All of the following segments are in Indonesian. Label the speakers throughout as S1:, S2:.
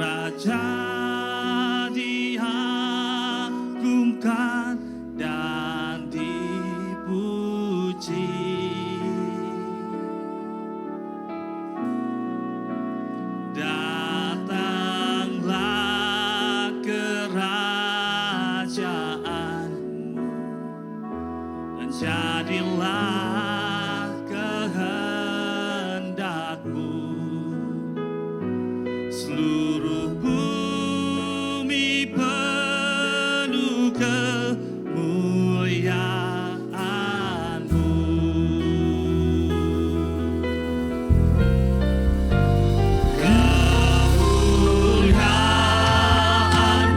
S1: Raja diagungkan dan dipuji. Datanglah kerajaanmu dan jadilah kehendakmu. Seluruh bumi penuh kemuliaan-Mu. Kemuliaan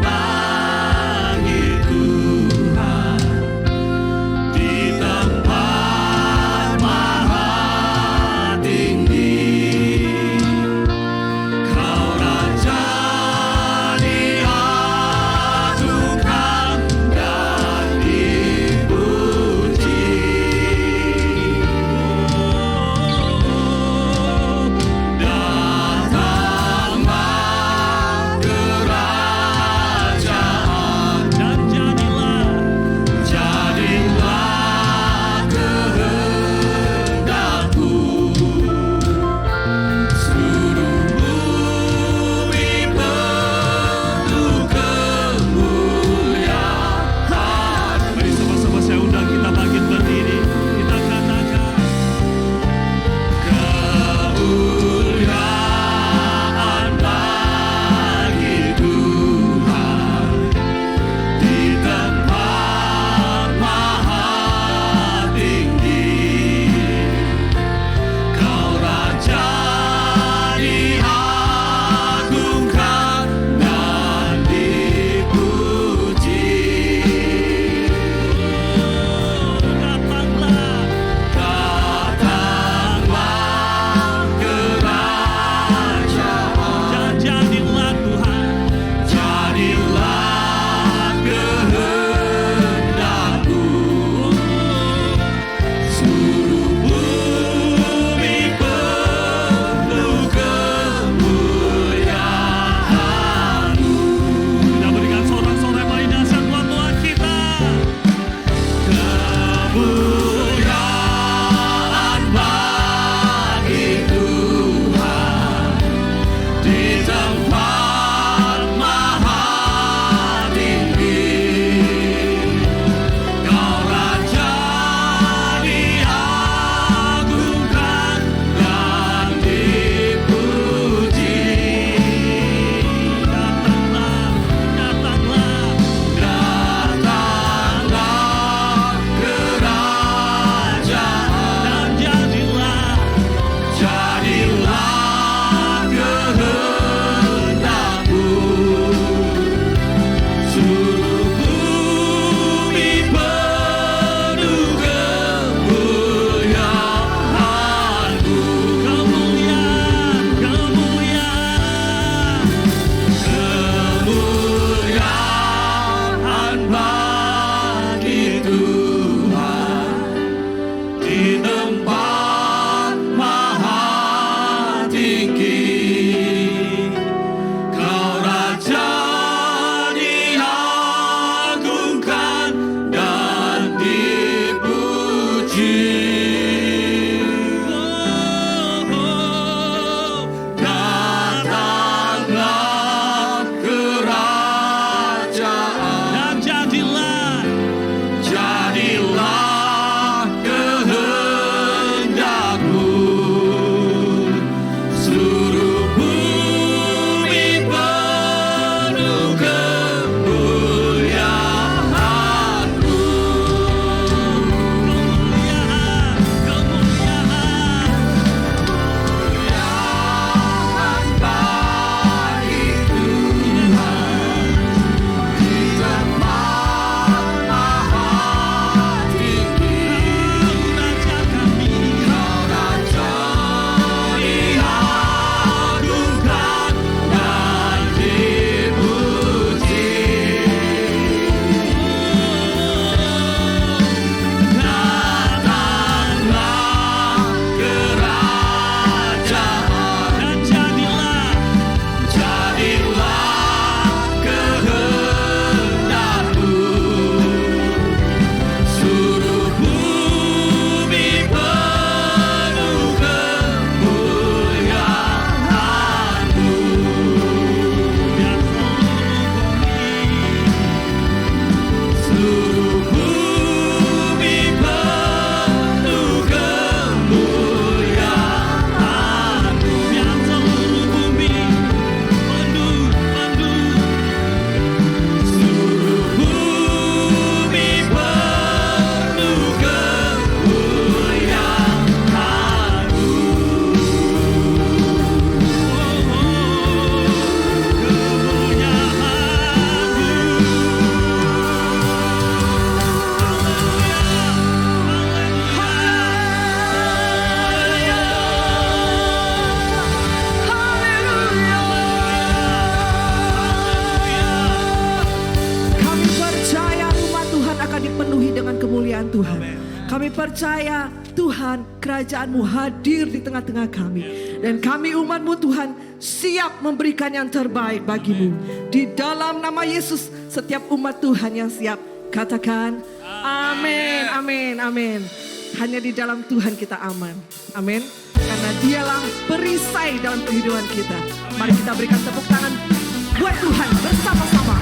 S1: bagi Tuhan di tempat maha tinggi.
S2: Seluruh percaya Tuhan, kerajaan-Mu hadir di tengah-tengah kami. Dan kami umat-Mu Tuhan siap memberikan yang terbaik bagi-Mu. Di dalam nama Yesus, setiap umat Tuhan yang siap katakan amin, amin, amin. Hanya di dalam Tuhan kita aman. Amin. Karena Dialah perisai dalam kehidupan kita. Mari kita berikan tepuk tangan buat Tuhan bersama-sama.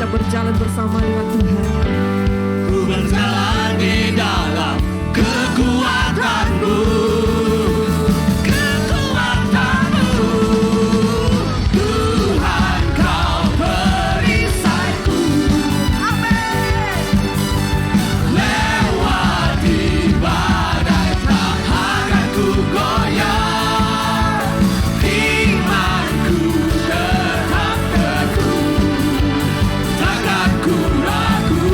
S2: Berjalan bersama dengan Tuhan.
S1: Ku berjalan di dalam kekuatan-Mu, kekuatan-Mu. Tuhan Kau perisaiku. Amin. Lewati badai tak akan ku goyah. Imanku tetap teguh. Takkan ku ragu.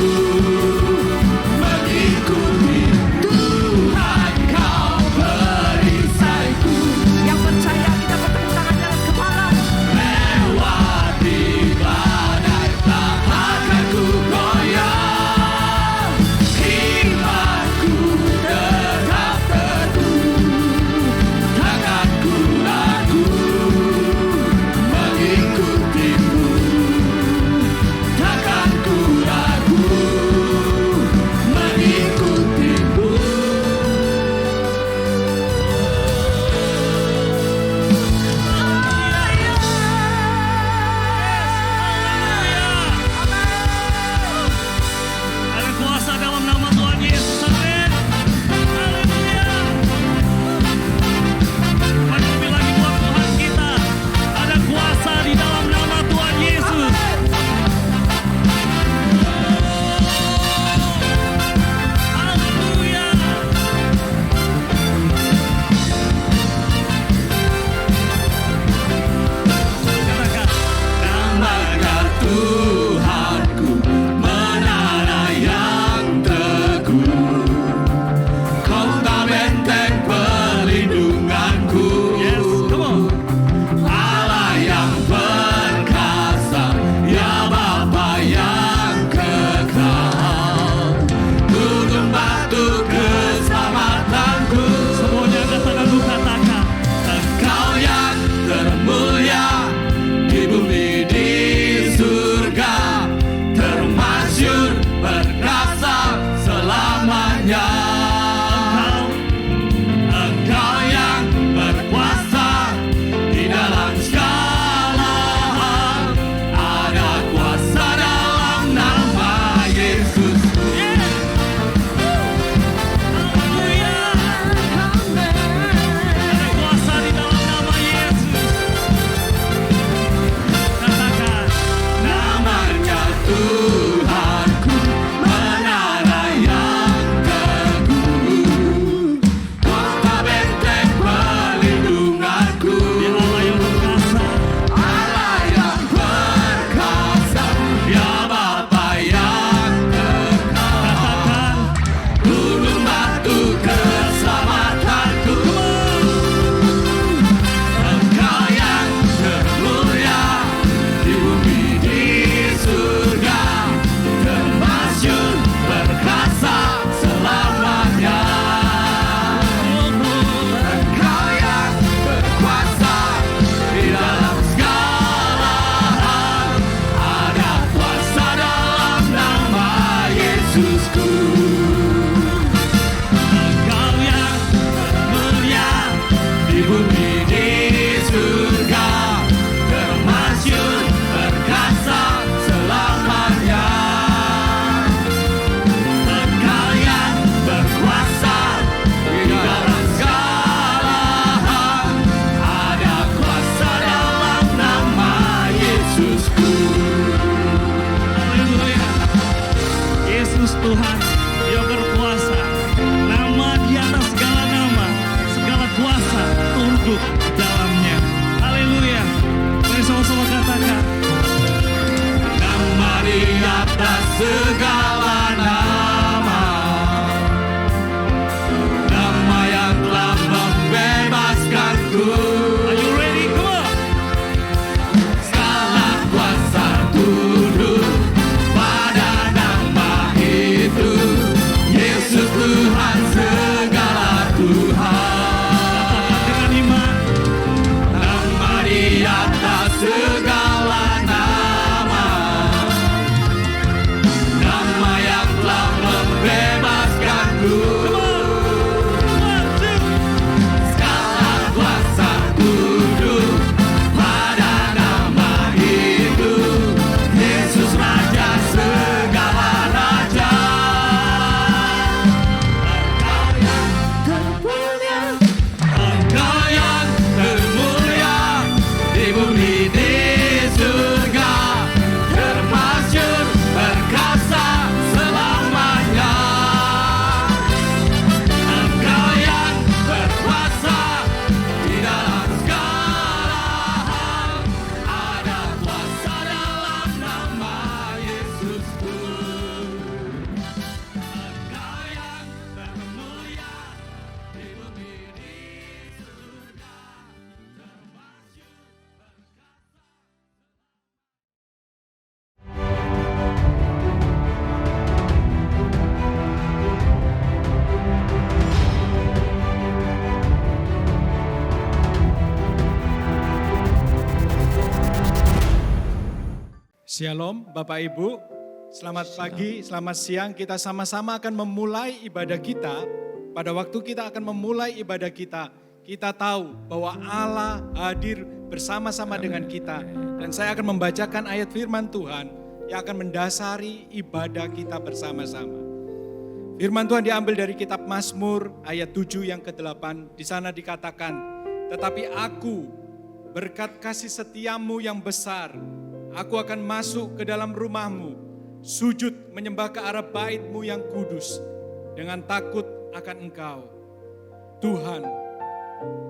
S1: bumi di surga, termasyur perkasa selamanya. Engkau yang berkuasa di dalam segala hal, ada kuasa dalam nama Yesusku. Engkau yang termulia di bumi di surga, termasyur
S3: Shalom Bapak Ibu, selamat pagi, selamat siang. Kita sama-sama akan memulai ibadah kita. Pada waktu kita akan memulai ibadah kita tahu bahwa Allah hadir bersama-sama dengan kita. Dan saya akan membacakan ayat firman Tuhan yang akan mendasari ibadah kita bersama-sama. Firman Tuhan diambil dari kitab Mazmur ayat 7 yang ke-8. Di sana dikatakan, tetapi aku berkat kasih setiamu yang besar, aku akan masuk ke dalam rumahmu, sujud menyembah ke arah bait-Mu yang kudus, dengan takut akan Engkau. Tuhan,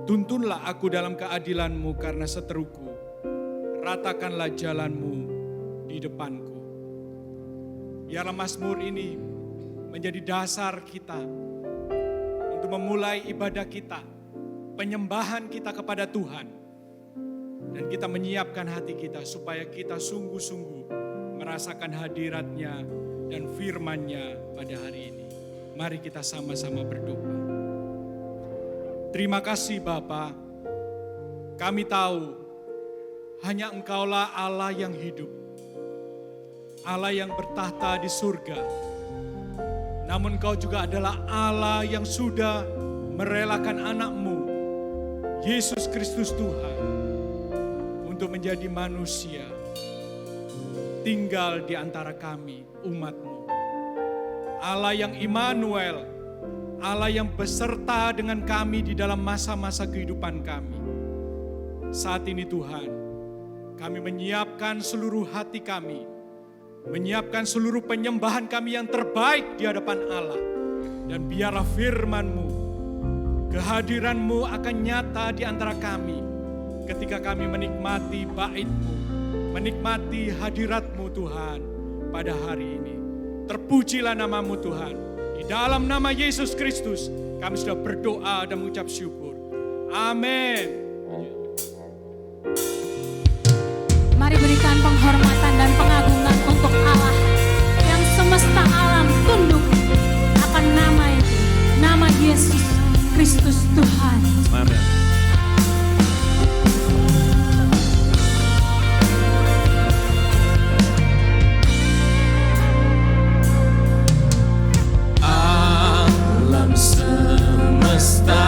S3: tuntunlah aku dalam keadilan-Mu karena seteruku, ratakanlah jalan-Mu di depanku. Biarlah Mazmur ini menjadi dasar kita untuk memulai ibadah kita, penyembahan kita kepada Tuhan. Dan kita menyiapkan hati kita supaya kita sungguh-sungguh merasakan hadirat-Nya dan firman-Nya pada hari ini. Mari kita sama-sama berdoa. Terima kasih Bapa, kami tahu hanya Engkaulah Allah yang hidup, Allah yang bertahta di surga. Namun Engkau juga adalah Allah yang sudah merelakan anak-Mu, Yesus Kristus Tuhan, untuk menjadi manusia, tinggal di antara kami, umat-Mu. Allah yang Immanuel, Allah yang beserta dengan kami di dalam masa-masa kehidupan kami. Saat ini Tuhan, kami menyiapkan seluruh hati kami, menyiapkan seluruh penyembahan kami yang terbaik di hadapan Allah. Dan biarlah firman-Mu, kehadiran-Mu akan nyata di antara kami, ketika kami menikmati bait-Mu, menikmati hadirat-Mu Tuhan pada hari ini. Terpujilah nama-Mu Tuhan. Di dalam nama Yesus Kristus kami sudah berdoa dan mengucap syukur. Amin.
S4: Mari berikan penghormatan dan pengagungan untuk Allah yang semesta alam tunduk akan nama itu, nama Yesus Kristus Tuhan.
S1: Amin. Alam semesta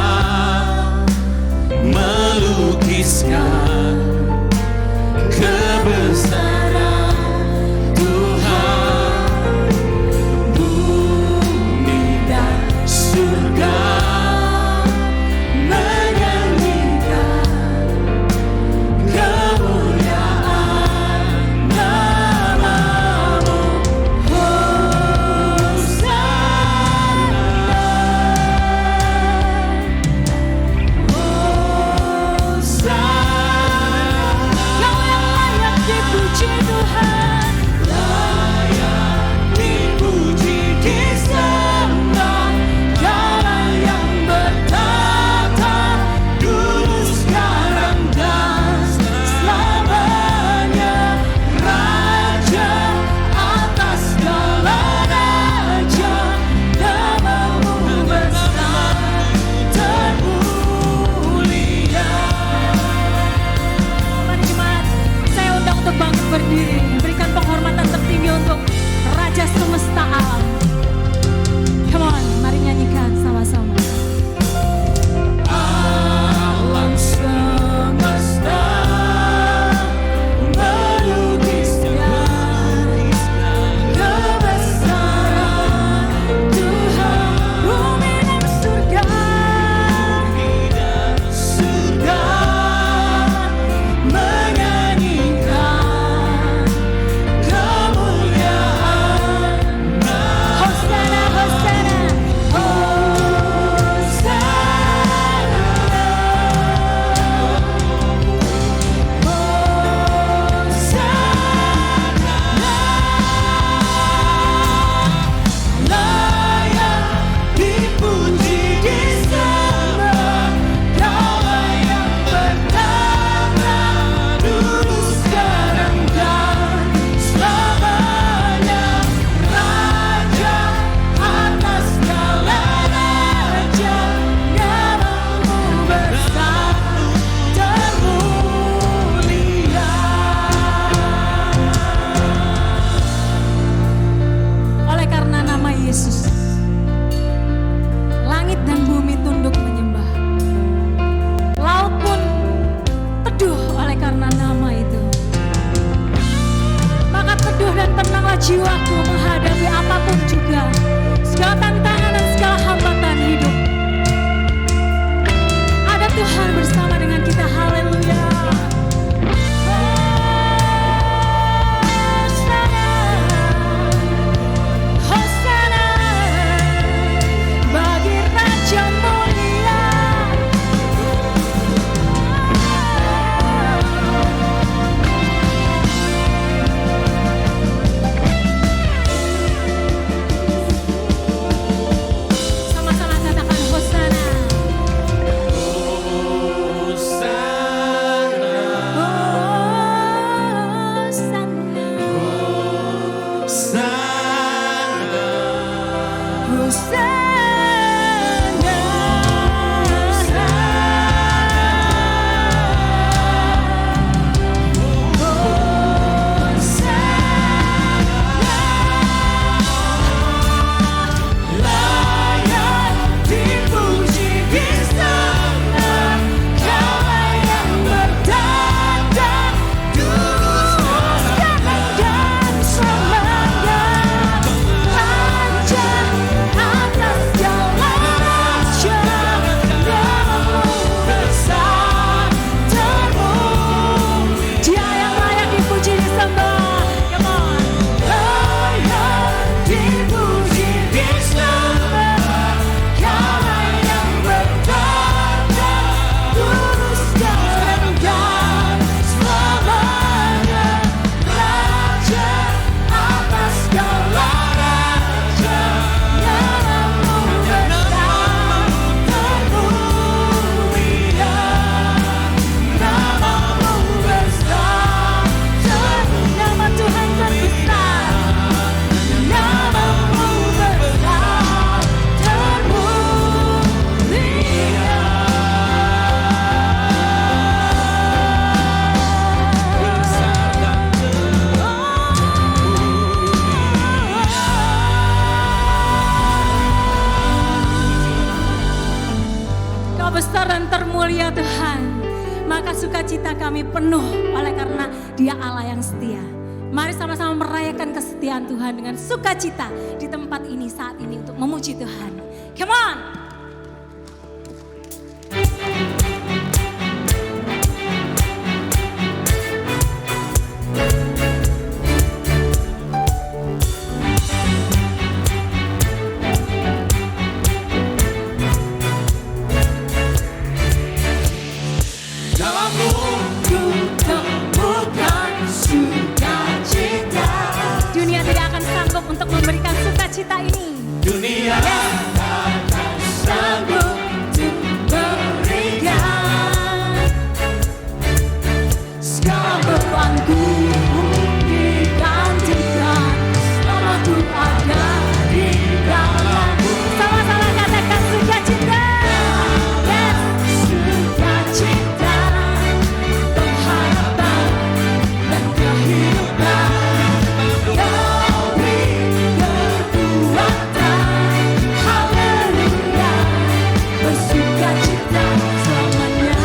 S4: segala jiwaku menghadapi apapun juga, segala tantangan dan segala hambatan hidup. Ada Tuhan bersama dengan kita, haleluya. Hosana bagi Raja mulia. Sama-sama katakan Hosana. Besar dan termulia Tuhan, maka sukacita kami penuh oleh karena Dia Allah yang setia. Mari sama-sama merayakan kesetiaan Tuhan dengan sukacita di tempat ini saat ini untuk memuji Tuhan. Come on! Dunia tidak akan sanggup untuk memberikan sukacita ini.
S1: Dunia takkan sanggup untuk memberikan
S4: segala bebanku digantikan, namaku ada di dalammu. Sama-sama katakan sukacita. Yes, sukacita, pengharapan dan kehidupan. Bersukacita selamanya.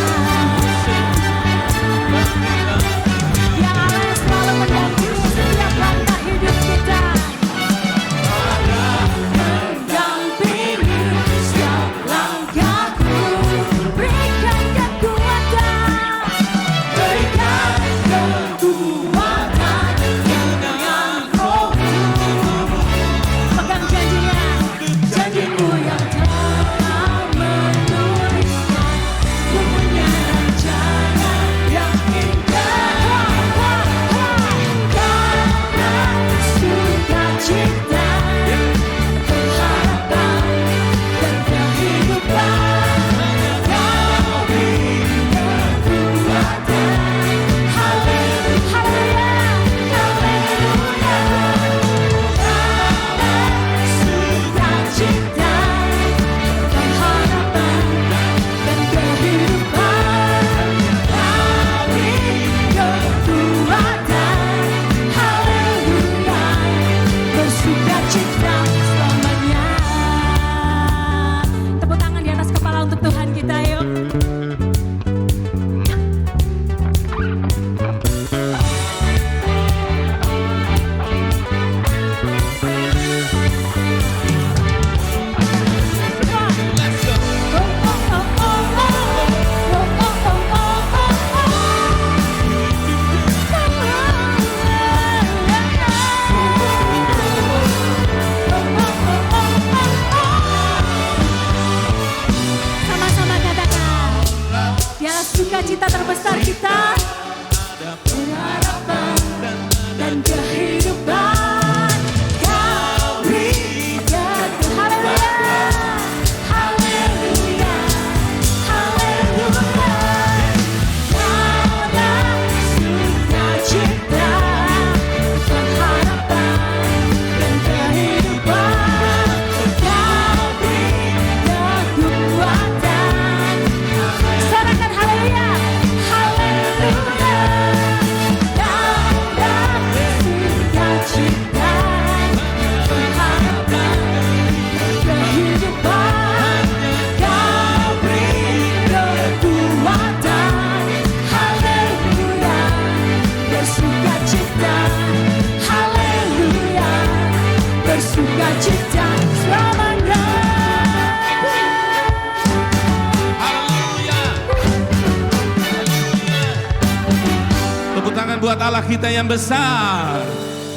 S5: tangan buat Allah kita yang besar.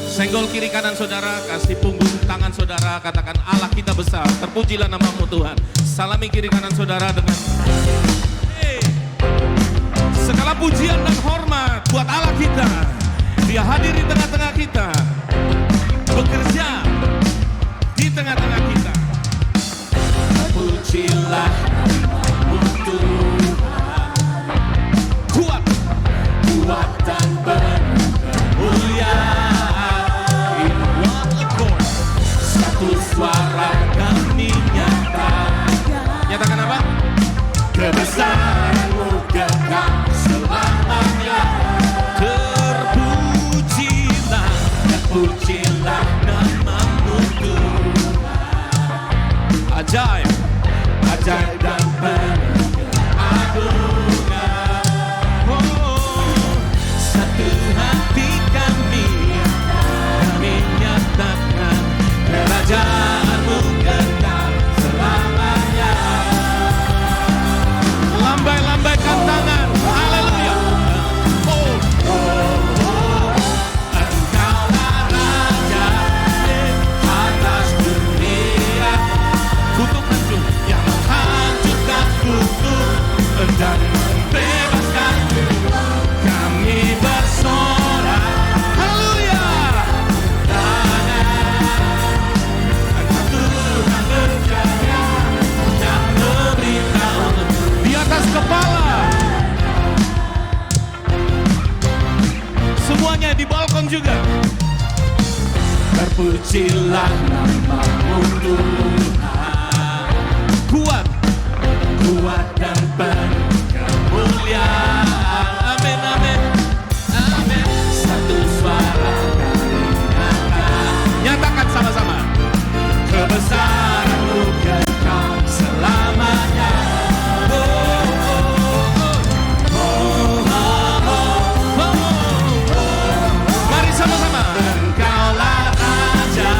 S5: Senggol kiri kanan saudara, kasih punggung tangan saudara, katakan Allah kita besar. Terpujilah namamu Tuhan. Salami kiri kanan saudara dengan segala pujian dan hormat buat Allah kita. Dia hadir di tengah-tengah kita, bekerja di tengah-tengah kita. Pujilah namamu Tuhan. Kuat, kuat dan penuh kemuliaan. In one accord, satu suara kami nyatakan apa? Kebesaranmu kekal selamanya. Terpujilah, terpujilah namamu Tuhan. Ajaib, ajaib dan penuh keagungan. Oh, satu hati kami nyatakan kerajaanmu kekal selamanya. Lambai-lambaikan tangan, haleluya. Oh, oh, oh, Engkaulah Raja atas dunia. Kutuk hancur yang menghancurkan kutuk dan membebaskan. Kami bersorak, haleluya. Engkau Tuhan berjaya dan memberitahu di atas kepala. Semuanya di balkon juga. Terpujilah namamu Tuhan. Kuat, kuat dan penuh kemuliaan. Amin, amin, amin. Satu suara kami nyatakan sama-sama. Kebesaranmu kekal selamanya. Oh, oh, oh, oh, oh, oh, oh. Mari sama-sama. Engkaulah Raja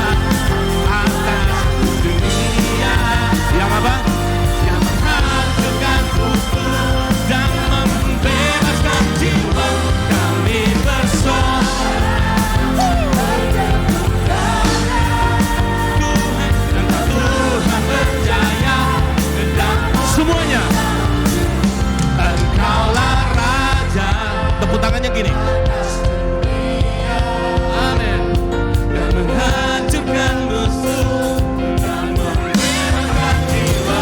S5: atas dunia. Yang apa? Yang menghancurkan kutuk dan membebaskan jiwa. Kami bersorak. Tuhan berjaya dan semuanya. Engkaulah Raja. Tepuk tangannya gini. Amin. Dan menghancurkan musuh dan membebaskan jiwa.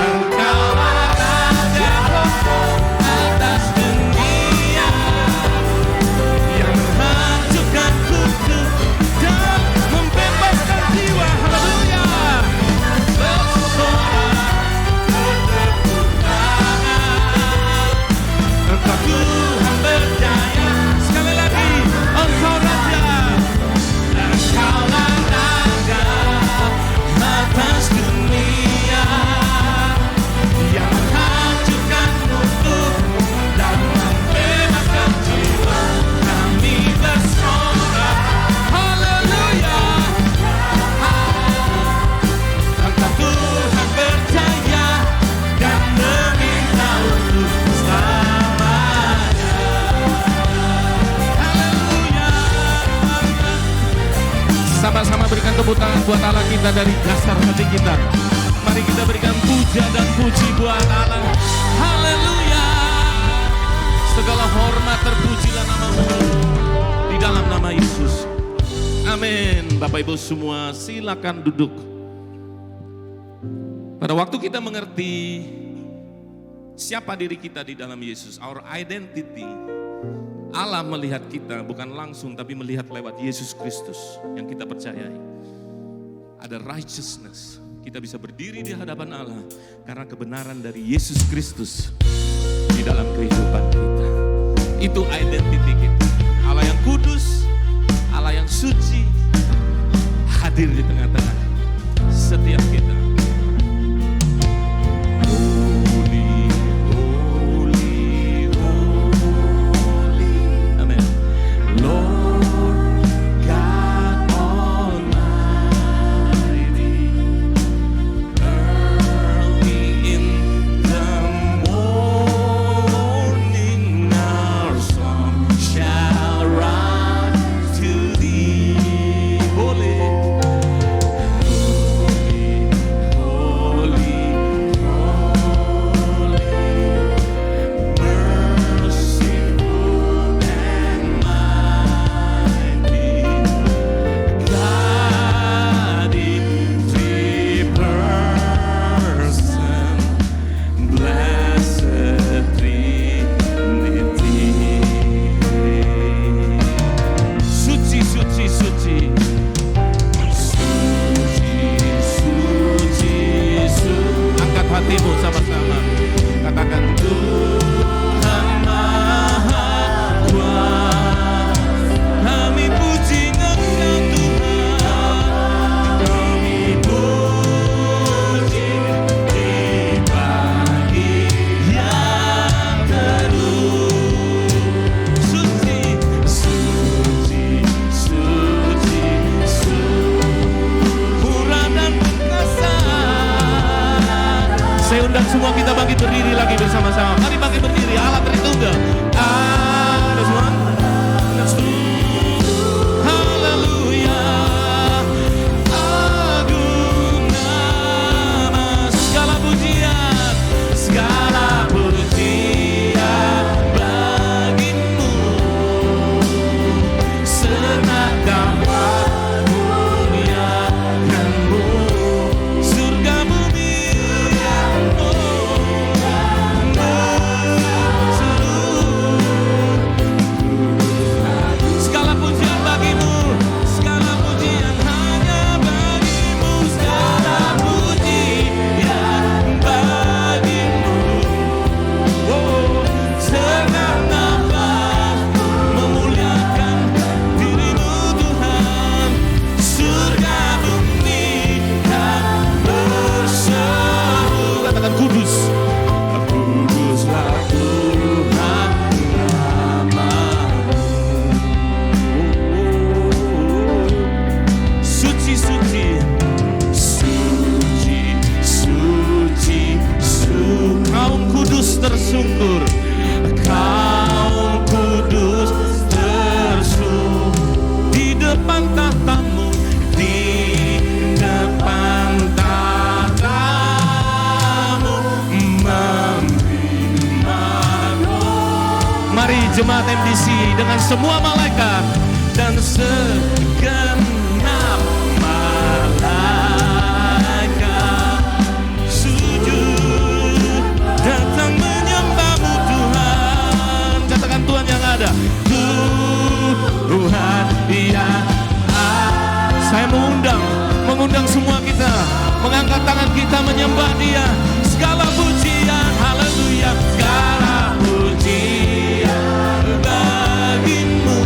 S5: Engkaulah Raja atas dunia. Yang menghancurkan kutuk dan membebaskan jiwa. Haleluya. Bersorak, bertepuk tangan. Engkau Tuhan berjaya. Sekali lagi, Engkau Raja. Engkaulah Raja atas dunia. Yang menghancurkan kutuk dan membebaskan jiwa. Kami bersorak, haleluya. Engkau Tuhan berjaya dan meminta untuk selamanya. Haleluya. Sama-sama berikan tepuk tangan buat Allah kita dari dasar hati kita. Mari kita berikan puja dan puji buat Allah. Haleluya. Segala hormat terpujilah namamu di dalam nama Yesus. Amin. Bapak Ibu semua silakan duduk. Pada waktu kita mengerti siapa diri kita di dalam Yesus, our identity, Allah melihat kita bukan langsung tapi melihat lewat Yesus Kristus yang kita percayai. Ada righteousness. Kita bisa berdiri di hadapan Allah karena kebenaran dari Yesus Kristus di dalam kehidupan kita. Itu identity kita. Allah yang kudus, Allah yang suci, hadir di tengah-tengah setiap kita. Holy, holy, holy. Amen. Lord God Almighty, early in the morning our MDC dengan semua malaikat dan segenap malaikat sujud datang menyembah-Mu Tuhan. Katakan Tuhan yang ada. Tuhan yang ada. Saya mengundang semua kita mengangkat tangan kita menyembah Dia. Segala pujian, haleluya, segala pujian bagi-Mu.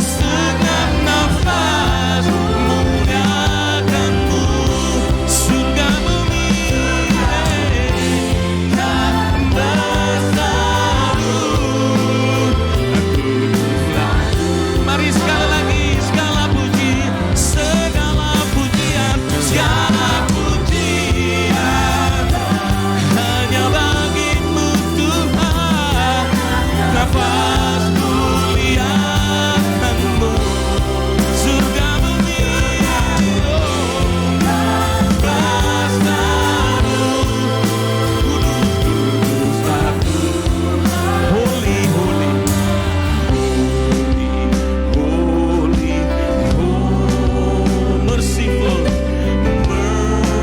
S5: Segenap nafas memuliakan-Mu. Surga bumi tak bersatu. Mari sekali lagi, segala puji, segala pujian, segala pujian hanya bagi-Mu Tuhan. Nafas muliakan-Mu. Surga bumi bersatu. Kudus satu. Holy, holy, holy, holy, merciful,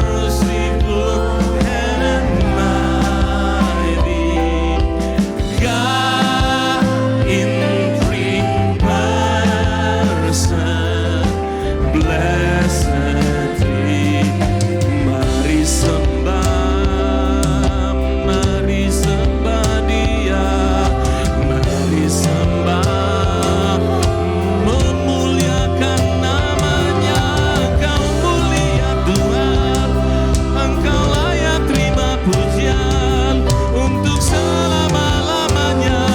S5: merciful and mighty God in three person, blessed Three. Mari sembah Dia, mari sembah, memuliakan namanya. Engkau mulia Tuhan, Engkau layak terima pujian untuk selama-lamanya.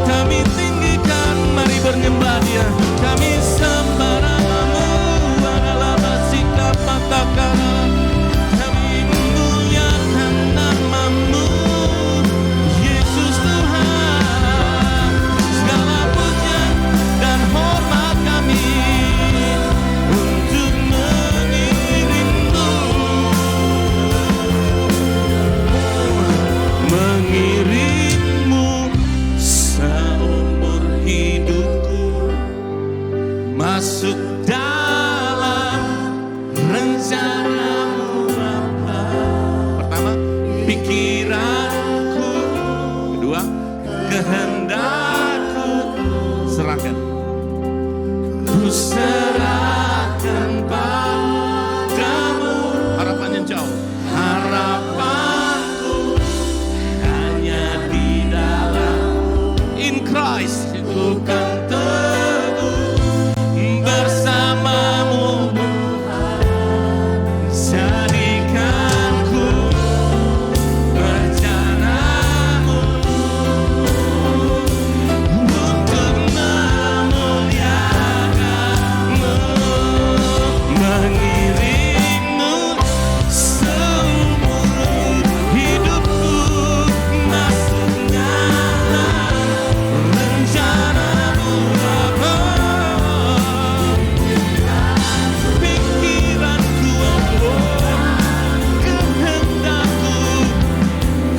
S5: Kami tinggikan, mari bernyembah Dia. Kami sembah nama-Mu, adalah sikap mata kanan. Kami memuliakan nama-Mu, Yesus Tuhan. Segala pujian dan hormat kami untuk mengiringmu seumur hidupku, masuk dalam rencana-Mu Bapa. Pertama, pikiranku. Kedua, kehendakku. Serahkan. Ku serahkan padamu. Harapan yang jauh. Harapanku hanya di dalam in Christ. Ku kan teguh bersama-Mu. Jadikan ku rencana-Mu untuk memuliakan-Mu, mengiring-Mu seumur hidupku, masuk dalam rencana-Mu Bapa. Pikiranku, kehendakku,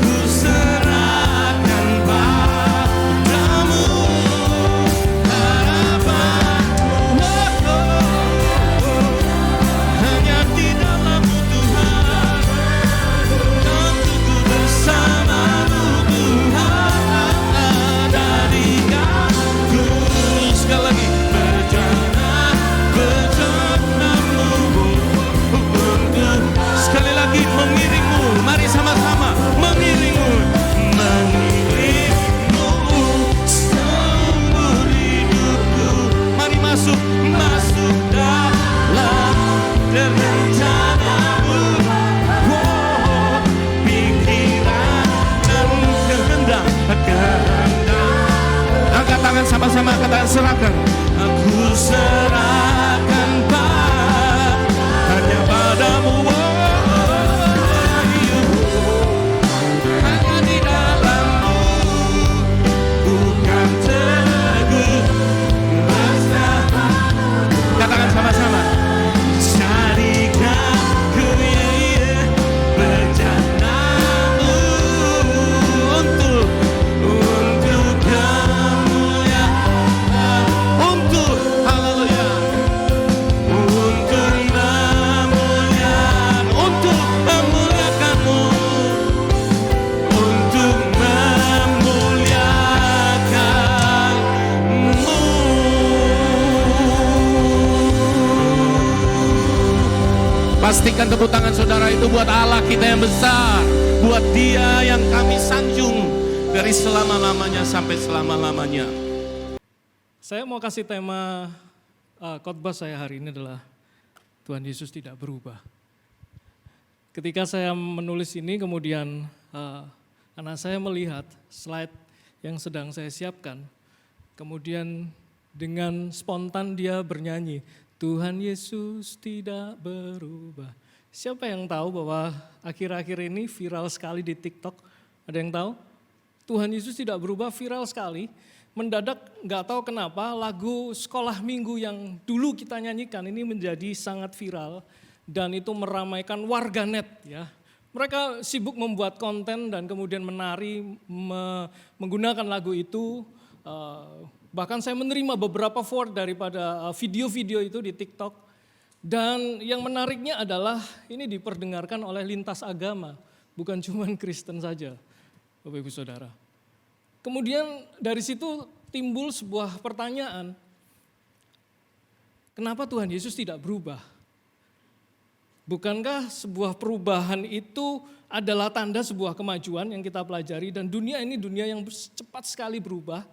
S5: ku serahkan padamu. Harapanku hanya di dalam-Mu Tuhan. Tentu ku bersama-Mu Tuhan. Jadikanku sekali lagi berjalan-Mu untuk sekali lagi mengiring-Mu. Mari sama-sama mengiring-Mu, mengiring-Mu seumur hidupku. Mari masuk dalam rencana-Mu. Oh, pikiran dan kehendak. Angkat tangan sama-sama, katakan serahkan. Aku serahkan hanya padamu. Hanya di dalam-Mu, bukan teguh bersama. Katakan sama-sama. Jadikan ku bencana-Mu untuk Pastikan tepuk tangan saudara itu buat Allah kita yang besar. Buat Dia yang kami sanjung dari selama-lamanya sampai selama-lamanya.
S6: Saya mau kasih tema khotbah saya hari ini adalah Tuhan Yesus tidak berubah. Ketika saya menulis ini kemudian anak saya melihat slide yang sedang saya siapkan. Kemudian dengan spontan dia bernyanyi, Tuhan Yesus tidak berubah. Siapa yang tahu bahwa akhir-akhir ini viral sekali di TikTok? Ada yang tahu? Tuhan Yesus tidak berubah, viral sekali. Mendadak nggak tahu kenapa lagu sekolah minggu yang dulu kita nyanyikan ini menjadi sangat viral. Dan itu meramaikan warganet ya. Mereka sibuk membuat konten dan kemudian menari, menggunakan lagu itu. Bahkan saya menerima beberapa forward daripada video-video itu di TikTok. Dan yang menariknya adalah ini diperdengarkan oleh lintas agama, bukan cuma Kristen saja, Bapak Ibu Saudara. Kemudian dari situ timbul sebuah pertanyaan, kenapa Tuhan Yesus tidak berubah? Bukankah sebuah perubahan itu adalah tanda sebuah kemajuan yang kita pelajari dan dunia ini dunia yang cepat sekali berubah?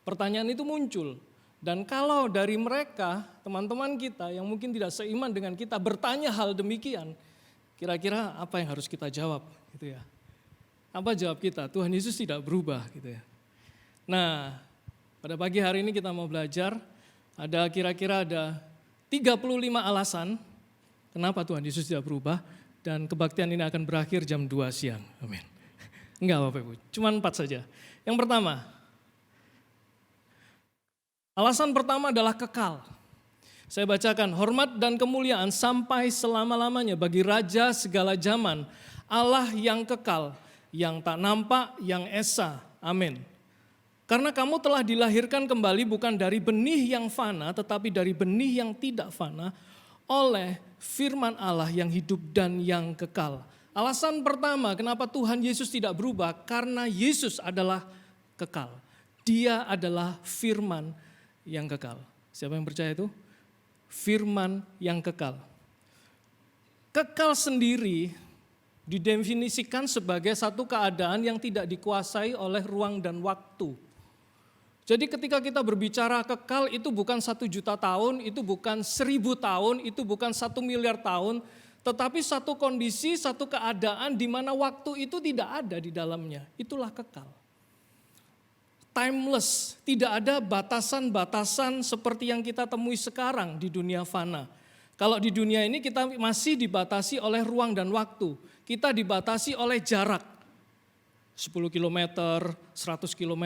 S6: Pertanyaan itu muncul. Dan kalau dari mereka, teman-teman kita yang mungkin tidak seiman dengan kita bertanya hal demikian, kira-kira apa yang harus kita jawab gitu ya? Apa jawab kita? Tuhan Yesus tidak berubah gitu ya. Nah, pada pagi hari ini kita mau belajar kira-kira ada 35 alasan kenapa Tuhan Yesus tidak berubah dan kebaktian ini akan berakhir jam 2 siang. Amin. Enggak Bapak Ibu, cuma 4 saja. Yang pertama, alasan pertama adalah kekal. Saya bacakan, hormat dan kemuliaan sampai selama-lamanya bagi Raja segala zaman, Allah yang kekal, yang tak nampak, yang esa. Amin. Karena kamu telah dilahirkan kembali bukan dari benih yang fana, tetapi dari benih yang tidak fana, oleh firman Allah yang hidup dan yang kekal. Alasan pertama kenapa Tuhan Yesus tidak berubah, karena Yesus adalah kekal. Dia adalah firman yang kekal. Siapa yang percaya itu? Firman yang kekal. Kekal sendiri didefinisikan sebagai satu keadaan yang tidak dikuasai oleh ruang dan waktu. Jadi ketika kita berbicara kekal itu bukan 1 juta tahun, itu bukan 1000 tahun, itu bukan 1 miliar tahun, tetapi satu kondisi, satu keadaan di mana waktu itu tidak ada di dalamnya. Itulah kekal. Timeless, tidak ada batasan-batasan seperti yang kita temui sekarang di dunia fana. Kalau di dunia ini kita masih dibatasi oleh ruang dan waktu. Kita dibatasi oleh jarak. 10 km, 100 km.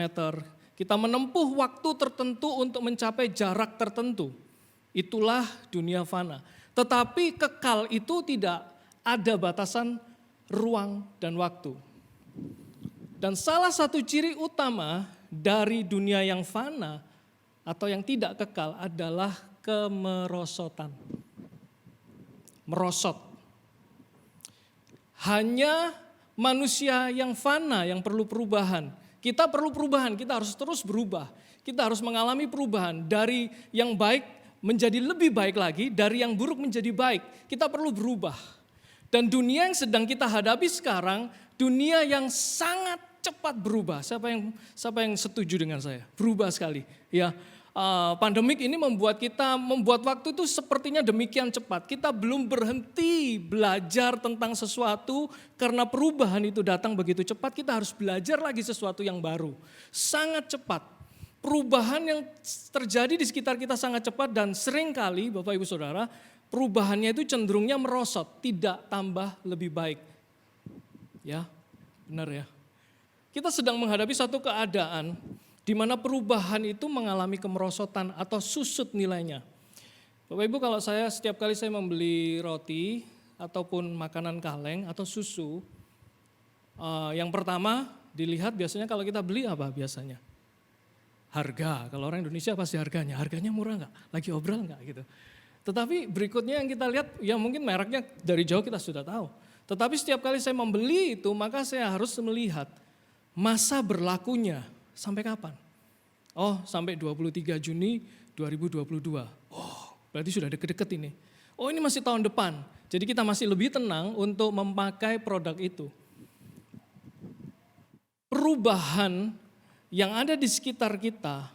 S6: Kita menempuh waktu tertentu untuk mencapai jarak tertentu. Itulah dunia fana. Tetapi kekal itu tidak ada batasan ruang dan waktu. Dan salah satu ciri utama dari dunia yang fana atau yang tidak kekal adalah kemerosotan. Merosot. Hanya manusia yang fana yang perlu perubahan. Kita perlu perubahan, kita harus terus berubah. Kita harus mengalami perubahan dari yang baik menjadi lebih baik lagi, dari yang buruk menjadi baik. Kita perlu berubah. Dan dunia yang sedang kita hadapi sekarang, dunia yang sangat cepat berubah. Siapa yang setuju dengan saya? Berubah sekali. Ya, pandemik ini membuat waktu itu sepertinya demikian cepat. Kita belum berhenti belajar tentang sesuatu karena perubahan itu datang begitu cepat. Kita harus belajar lagi sesuatu yang baru. Sangat cepat. Perubahan yang terjadi di sekitar kita sangat cepat dan seringkali Bapak Ibu Saudara, perubahannya itu cenderungnya merosot, tidak tambah lebih baik. Ya, benar ya. Kita sedang menghadapi satu keadaan di mana perubahan itu mengalami kemerosotan atau susut nilainya. Bapak Ibu, kalau setiap kali saya membeli roti ataupun makanan kaleng atau susu, yang pertama dilihat biasanya kalau kita beli apa biasanya? Harga. Kalau orang Indonesia pasti harganya murah nggak? Lagi obral nggak gitu. Tetapi berikutnya yang kita lihat, ya mungkin mereknya dari jauh kita sudah tahu. Tetapi setiap kali saya membeli itu, maka saya harus melihat masa berlakunya. Sampai kapan? Oh, sampai 23 Juni 2022. Oh, berarti sudah deket-deket ini. Oh, ini masih tahun depan. Jadi kita masih lebih tenang untuk memakai produk itu. Perubahan yang ada di sekitar kita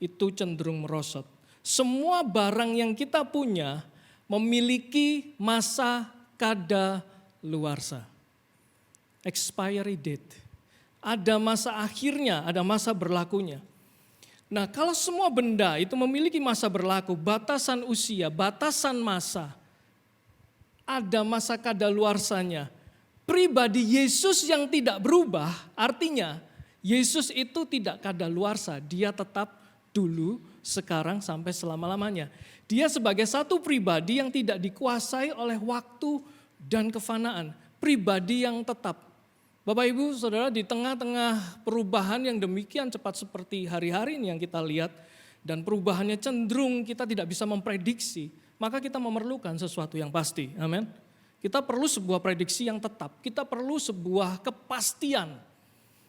S6: itu cenderung merosot. Semua barang yang kita punya memiliki masa kadaluarsa. Expiry date. Ada masa akhirnya, ada masa berlakunya. Nah, kalau semua benda itu memiliki masa berlaku, batasan usia, batasan masa, ada masa kadaluarsanya. Pribadi Yesus yang tidak berubah, artinya Yesus itu tidak kadaluarsa, dia tetap dulu, sekarang, sampai selama-lamanya. Dia sebagai satu pribadi yang tidak dikuasai oleh waktu dan kefanaan, pribadi yang tetap. Bapak Ibu Saudara, di tengah-tengah perubahan yang demikian cepat seperti hari-hari ini yang kita lihat, dan perubahannya cenderung kita tidak bisa memprediksi, maka kita memerlukan sesuatu yang pasti. Amin. Kita perlu sebuah prediksi yang tetap, kita perlu sebuah kepastian.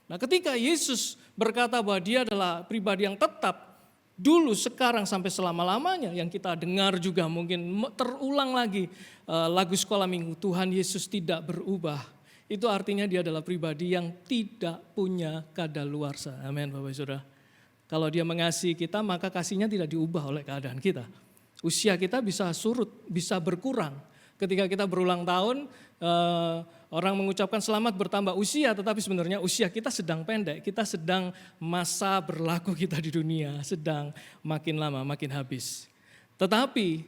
S6: Nah, ketika Yesus berkata bahwa dia adalah pribadi yang tetap, dulu, sekarang, sampai selama-lamanya, yang kita dengar juga mungkin terulang lagi lagu sekolah minggu, Tuhan Yesus tidak berubah. Itu artinya dia adalah pribadi yang tidak punya kadaluarsa. Amin, Bapak Saudara. Kalau dia mengasihi kita, maka kasihnya tidak diubah oleh keadaan kita. Usia kita bisa surut, bisa berkurang. Ketika kita berulang tahun, orang mengucapkan selamat bertambah usia, tetapi sebenarnya usia kita sedang pendek. Kita sedang masa berlaku kita di dunia, sedang makin lama, makin habis. Tetapi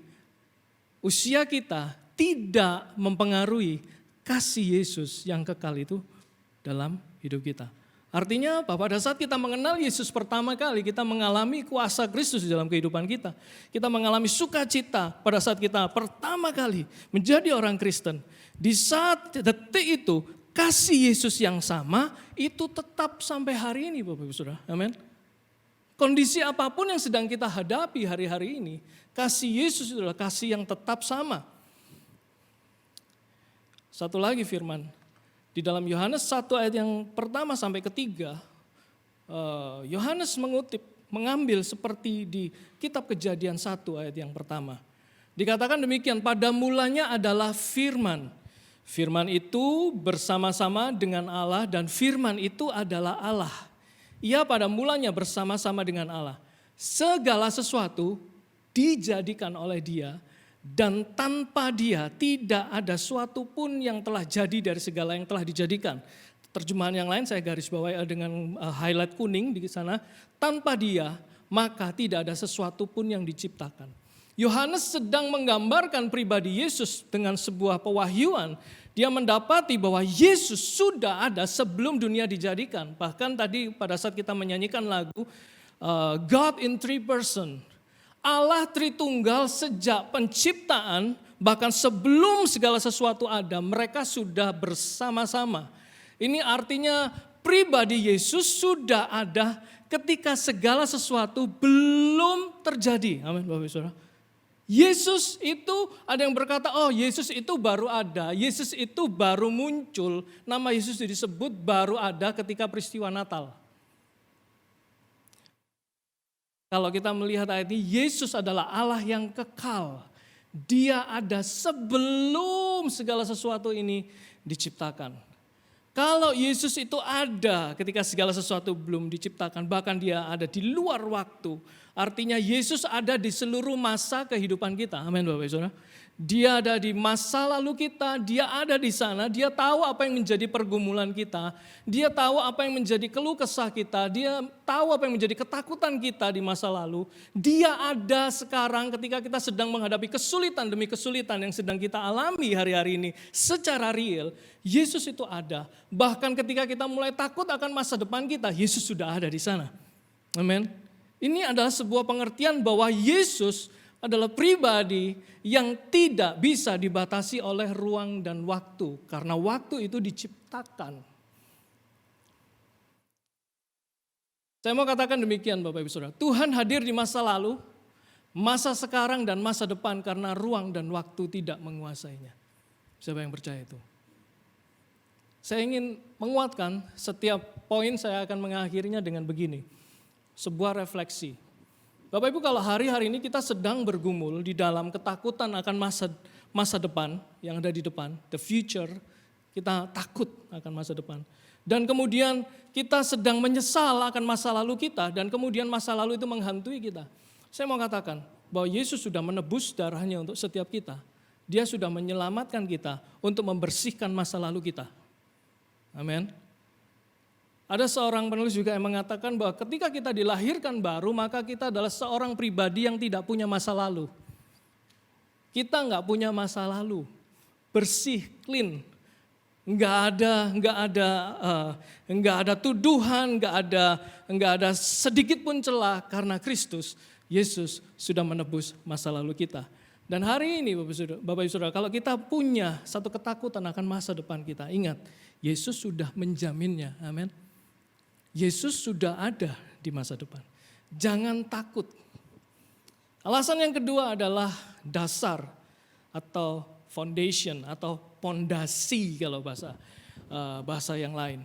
S6: usia kita tidak mempengaruhi kasih Yesus yang kekal itu dalam hidup kita. Artinya apa? Pada saat kita mengenal Yesus pertama kali, kita mengalami kuasa Kristus di dalam kehidupan kita. Kita mengalami sukacita pada saat kita pertama kali menjadi orang Kristen. Di saat detik itu, kasih Yesus yang sama itu tetap sampai hari ini, Bapak Ibu Saudara. Amin. Kondisi apapun yang sedang kita hadapi hari-hari ini, kasih Yesus adalah kasih yang tetap sama. Satu lagi firman. Di dalam Yohanes 1 ayat yang pertama sampai ketiga, Yohanes mengambil seperti di kitab Kejadian 1 ayat yang pertama. Dikatakan demikian, pada mulanya adalah firman. Firman itu bersama-sama dengan Allah dan firman itu adalah Allah. Ia pada mulanya bersama-sama dengan Allah. Segala sesuatu dijadikan oleh Dia. Dan tanpa Dia tidak ada suatu pun yang telah jadi dari segala yang telah dijadikan. Terjemahan yang lain saya garis bawahi dengan highlight kuning di sana. Tanpa Dia maka tidak ada sesuatu pun yang diciptakan. Yohanes sedang menggambarkan pribadi Yesus dengan sebuah pewahyuan. Dia mendapati bahwa Yesus sudah ada sebelum dunia dijadikan. Bahkan tadi pada saat kita menyanyikan lagu God in Three Person. Allah Tritunggal sejak penciptaan, bahkan sebelum segala sesuatu ada, mereka sudah bersama-sama. Ini artinya pribadi Yesus sudah ada ketika segala sesuatu belum terjadi. Amin, Bapak Saudara. Yesus itu ada yang berkata, oh Yesus itu baru ada, Yesus itu baru muncul. Nama Yesus disebut baru ada ketika peristiwa Natal. Kalau kita melihat ayat ini, Yesus adalah Allah yang kekal. Dia ada sebelum segala sesuatu ini diciptakan. Kalau Yesus itu ada ketika segala sesuatu belum diciptakan, bahkan dia ada di luar waktu. Artinya Yesus ada di seluruh masa kehidupan kita. Amin, Bapak Ibu Saudara. Dia ada di masa lalu kita, dia ada di sana, dia tahu apa yang menjadi pergumulan kita, dia tahu apa yang menjadi keluh kesah kita, dia tahu apa yang menjadi ketakutan kita di masa lalu. Dia ada sekarang ketika kita sedang menghadapi kesulitan demi kesulitan yang sedang kita alami hari-hari ini secara real. Yesus itu ada, bahkan ketika kita mulai takut akan masa depan kita, Yesus sudah ada di sana. Amin. Ini adalah sebuah pengertian bahwa Yesus adalah pribadi yang tidak bisa dibatasi oleh ruang dan waktu. Karena waktu itu diciptakan. Saya mau katakan demikian Bapak Ibu Saudara. Tuhan hadir di masa lalu, masa sekarang dan masa depan karena ruang dan waktu tidak menguasainya. Siapa yang percaya itu? Saya ingin menguatkan setiap poin, saya akan mengakhirinya dengan begini. Sebuah refleksi. Bapak Ibu, kalau hari-hari ini kita sedang bergumul di dalam ketakutan akan masa depan yang ada di depan, the future, kita takut akan masa depan. Dan kemudian kita sedang menyesal akan masa lalu kita dan kemudian masa lalu itu menghantui kita. Saya mau katakan bahwa Yesus sudah menebus darahnya untuk setiap kita. Dia sudah menyelamatkan kita untuk membersihkan masa lalu kita. Amin. Ada seorang penulis juga yang mengatakan bahwa ketika kita dilahirkan baru, maka kita adalah seorang pribadi yang tidak punya masa lalu. Kita nggak punya masa lalu, bersih, clean, nggak ada tuduhan, nggak ada sedikit pun celah karena Kristus, Yesus sudah menebus masa lalu kita. Dan hari ini Bapak Ibu Saudara, kalau kita punya satu ketakutan akan masa depan kita, ingat, Yesus sudah menjaminnya, amin. Yesus sudah ada di masa depan. Jangan takut. Alasan yang kedua adalah dasar atau foundation atau pondasi kalau bahasa yang lain.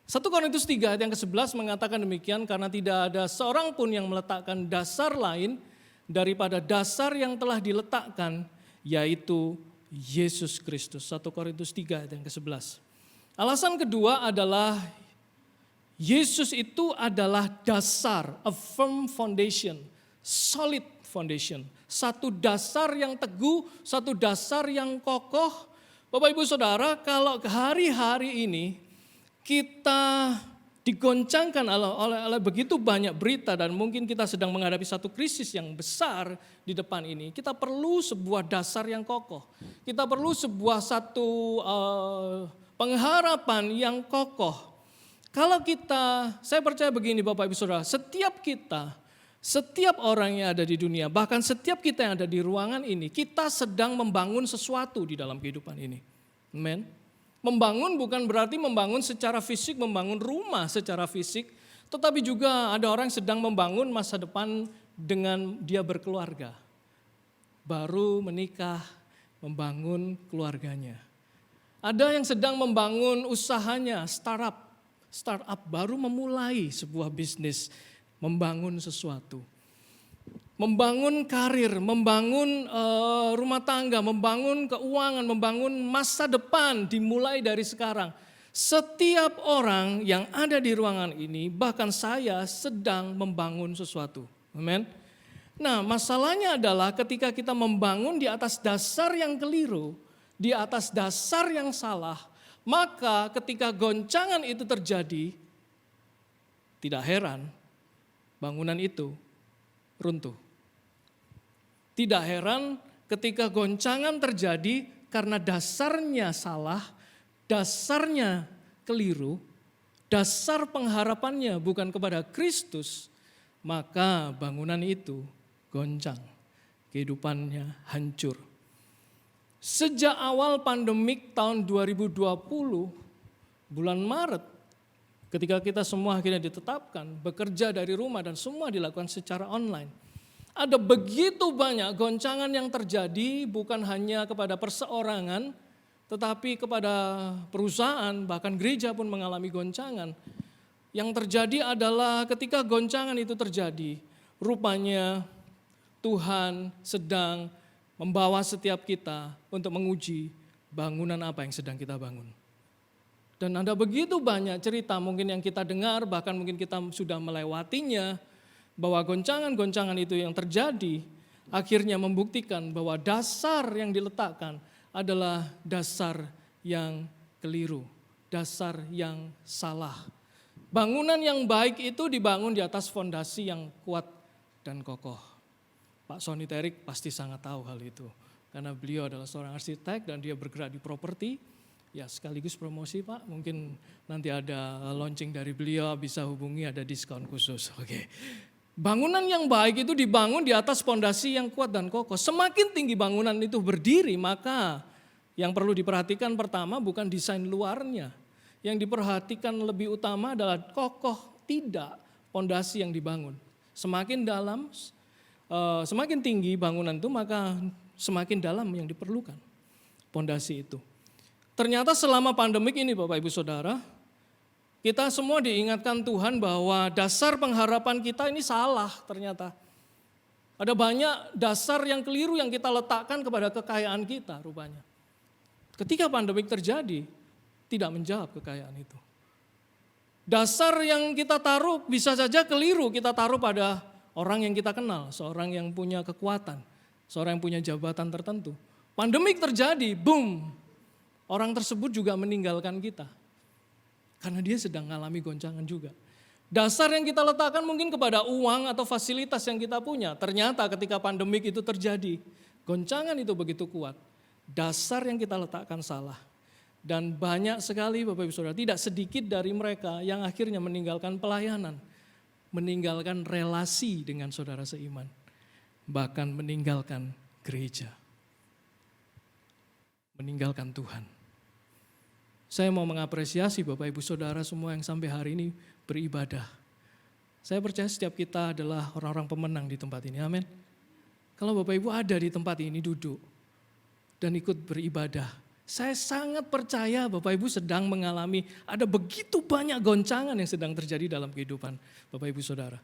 S6: 1 Korintus 3 ayat yang ke-11 mengatakan demikian, karena tidak ada seorang pun yang meletakkan dasar lain daripada dasar yang telah diletakkan, yaitu Yesus Kristus. 1 Korintus 3 ayat yang ke-11. Alasan kedua adalah Yesus itu adalah dasar, a firm foundation, solid foundation. Satu dasar yang teguh, satu dasar yang kokoh. Bapak Ibu Saudara, kalau hari-hari ini kita digoncangkan oleh begitu banyak berita dan mungkin kita sedang menghadapi satu krisis yang besar di depan ini, kita perlu sebuah dasar yang kokoh. Kita perlu satu pengharapan yang kokoh. Kalau saya percaya begini Bapak Ibu Saudara, setiap orang yang ada di dunia, bahkan setiap kita yang ada di ruangan ini, kita sedang membangun sesuatu di dalam kehidupan ini. Amen. Membangun bukan berarti membangun secara fisik, membangun rumah secara fisik, tetapi juga ada orang yang sedang membangun masa depan dengan dia berkeluarga. Baru menikah, membangun keluarganya. Ada yang sedang membangun usahanya, startup baru memulai sebuah bisnis, membangun sesuatu. Membangun karir, membangun rumah tangga, membangun keuangan, membangun masa depan dimulai dari sekarang. Setiap orang yang ada di ruangan ini, bahkan saya sedang membangun sesuatu. Amen. Nah, masalahnya adalah ketika kita membangun di atas dasar yang keliru, di atas dasar yang salah, maka ketika goncangan itu terjadi, tidak heran bangunan itu runtuh. Tidak heran ketika goncangan terjadi karena dasarnya salah, dasarnya keliru, dasar pengharapannya bukan kepada Kristus, maka bangunan itu goncang, kehidupannya hancur. Sejak awal pandemik tahun 2020, bulan Maret, ketika kita semua akhirnya ditetapkan bekerja dari rumah dan semua dilakukan secara online. Ada begitu banyak goncangan yang terjadi bukan hanya kepada perseorangan, tetapi kepada perusahaan, bahkan gereja pun mengalami goncangan. Yang terjadi adalah ketika goncangan itu terjadi, rupanya Tuhan sedang membawa setiap kita untuk menguji bangunan apa yang sedang kita bangun. Dan ada begitu banyak cerita mungkin yang kita dengar, bahkan mungkin kita sudah melewatinya, bahwa goncangan-goncangan itu yang terjadi akhirnya membuktikan bahwa dasar yang diletakkan adalah dasar yang keliru, dasar yang salah. Bangunan yang baik itu dibangun di atas fondasi yang kuat dan kokoh. Pak Sony Terik pasti sangat tahu hal itu. Karena beliau adalah seorang arsitek dan dia bergerak di properti. Ya sekaligus promosi Pak, mungkin nanti ada launching dari beliau, bisa hubungi, ada diskon khusus. Oke. Bangunan yang baik itu dibangun di atas fondasi yang kuat dan kokoh. Semakin tinggi bangunan itu berdiri, maka yang perlu diperhatikan pertama bukan desain luarnya. Yang diperhatikan lebih utama adalah kokoh tidak fondasi yang dibangun. Semakin dalam, semakin tinggi bangunan itu maka semakin dalam yang diperlukan pondasi itu. Ternyata selama pandemik ini Bapak Ibu Saudara, kita semua diingatkan Tuhan bahwa dasar pengharapan kita ini salah ternyata. Ada banyak dasar yang keliru yang kita letakkan kepada kekayaan kita rupanya. Ketika pandemik terjadi, tidak menjawab kekayaan itu. Dasar yang kita taruh bisa saja keliru kita taruh pada orang yang kita kenal, seorang yang punya kekuatan, seorang yang punya jabatan tertentu. Pandemik terjadi, boom, orang tersebut juga meninggalkan kita. Karena dia sedang mengalami goncangan juga. Dasar yang kita letakkan mungkin kepada uang atau fasilitas yang kita punya. Ternyata ketika pandemik itu terjadi, goncangan itu begitu kuat. Dasar yang kita letakkan salah. Dan banyak sekali Bapak Ibu Saudara, tidak sedikit dari mereka yang akhirnya meninggalkan pelayanan. Meninggalkan relasi dengan saudara seiman. Bahkan meninggalkan gereja. Meninggalkan Tuhan. Saya mau mengapresiasi Bapak Ibu Saudara semua yang sampai hari ini beribadah. Saya percaya setiap kita adalah orang-orang pemenang di tempat ini, amin. Kalau Bapak Ibu ada di tempat ini duduk dan ikut beribadah, saya sangat percaya Bapak Ibu sedang mengalami, ada begitu banyak goncangan yang sedang terjadi dalam kehidupan Bapak Ibu Saudara.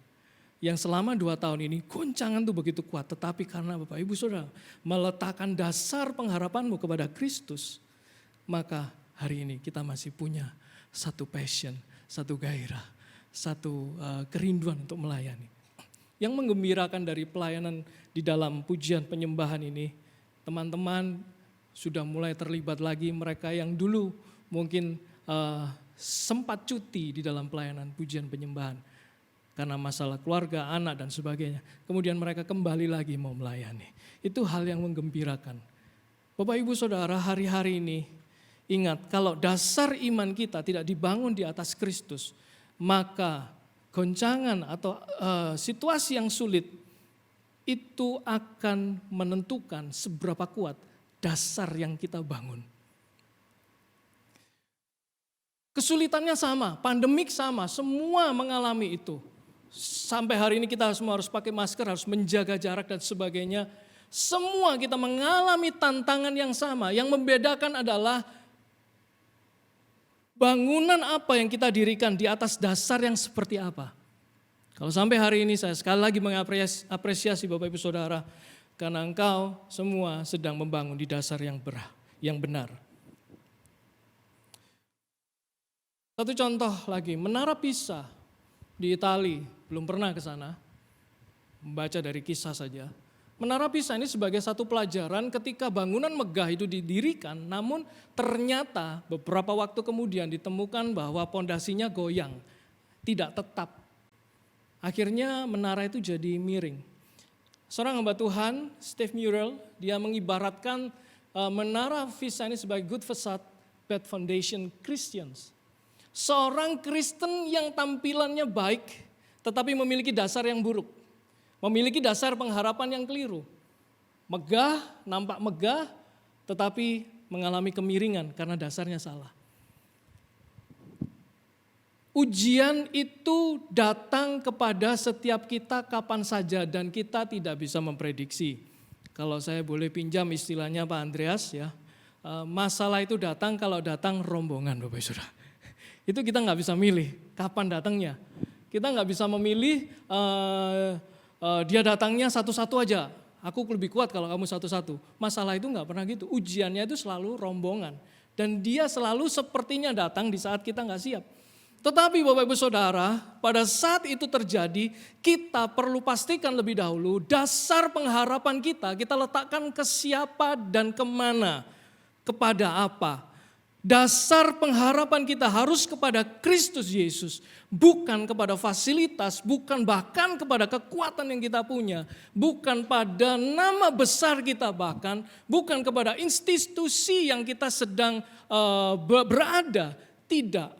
S6: Yang selama 2 tahun ini goncangan itu begitu kuat, tetapi karena Bapak Ibu Saudara meletakkan dasar pengharapanmu kepada Kristus, maka hari ini kita masih punya satu passion, satu gairah, satu kerinduan untuk melayani. Yang menggembirakan dari pelayanan di dalam pujian penyembahan ini, teman-teman sudah mulai terlibat lagi, mereka yang dulu mungkin sempat cuti di dalam pelayanan pujian penyembahan. Karena masalah keluarga, anak dan sebagainya. Kemudian mereka kembali lagi mau melayani. Itu hal yang menggembirakan. Bapak Ibu Saudara, hari-hari ini ingat, kalau dasar iman kita tidak dibangun di atas Kristus, maka goncangan atau situasi yang sulit itu akan menentukan seberapa kuat dasar yang kita bangun. Kesulitannya sama, pandemik sama, semua mengalami itu. Sampai hari ini kita semua harus pakai masker, harus menjaga jarak dan sebagainya. Semua kita mengalami tantangan yang sama, yang membedakan adalah bangunan apa yang kita dirikan di atas dasar yang seperti apa. Kalau sampai hari ini saya sekali lagi mengapresiasi Bapak Ibu Saudara, karena engkau semua sedang membangun di dasar yang benar. Satu contoh lagi, Menara Pisa di Italia, belum pernah ke sana, membaca dari kisah saja. Menara Pisa ini sebagai satu pelajaran ketika bangunan megah itu didirikan, namun ternyata beberapa waktu kemudian ditemukan bahwa pondasinya goyang, tidak tetap. Akhirnya menara itu jadi miring. Seorang hamba Tuhan, Steve Murrell, dia mengibaratkan Menara Pisa ini sebagai good facade, bad foundation Christians. Seorang Kristen yang tampilannya baik, tetapi memiliki dasar yang buruk. Memiliki dasar pengharapan yang keliru. Megah, nampak megah, tetapi mengalami kemiringan karena dasarnya salah. Ujian itu datang kepada setiap kita kapan saja dan kita tidak bisa memprediksi. Kalau saya boleh pinjam istilahnya Pak Andreas ya, masalah itu datang kalau datang rombongan Bapak Saudara. Itu kita nggak bisa milih kapan datangnya. Kita nggak bisa memilih dia datangnya satu-satu aja. Aku lebih kuat kalau kamu satu-satu. Masalah itu nggak pernah gitu. Ujiannya itu selalu rombongan. Dan dia selalu sepertinya datang di saat kita nggak siap. Tetapi Bapak Ibu Saudara, pada saat itu terjadi, kita perlu pastikan lebih dahulu dasar pengharapan kita letakkan ke siapa dan kemana, kepada apa. Dasar pengharapan kita harus kepada Kristus Yesus, bukan kepada fasilitas, bukan bahkan kepada kekuatan yang kita punya, bukan pada nama besar kita bahkan, bukan kepada institusi yang kita sedang berada, tidak.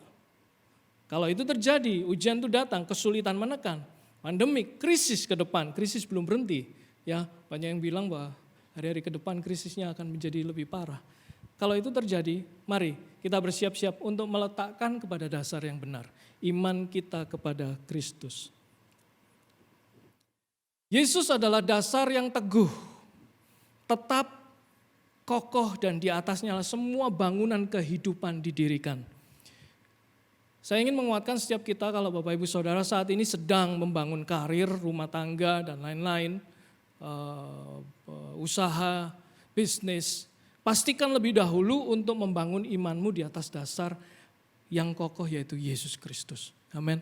S6: Kalau itu terjadi, ujian itu datang, kesulitan menekan, pandemik, krisis ke depan, krisis belum berhenti. Ya, banyak yang bilang bahwa hari-hari ke depan krisisnya akan menjadi lebih parah. Kalau itu terjadi, mari kita bersiap-siap untuk meletakkan kepada dasar yang benar. Iman kita kepada Kristus. Yesus adalah dasar yang teguh, tetap kokoh dan di atasnya semua bangunan kehidupan didirikan. Saya ingin menguatkan setiap kita kalau Bapak Ibu Saudara saat ini sedang membangun karir, rumah tangga dan lain-lain. usaha, bisnis, pastikan lebih dahulu untuk membangun imanmu di atas dasar yang kokoh yaitu Yesus Kristus. Amin.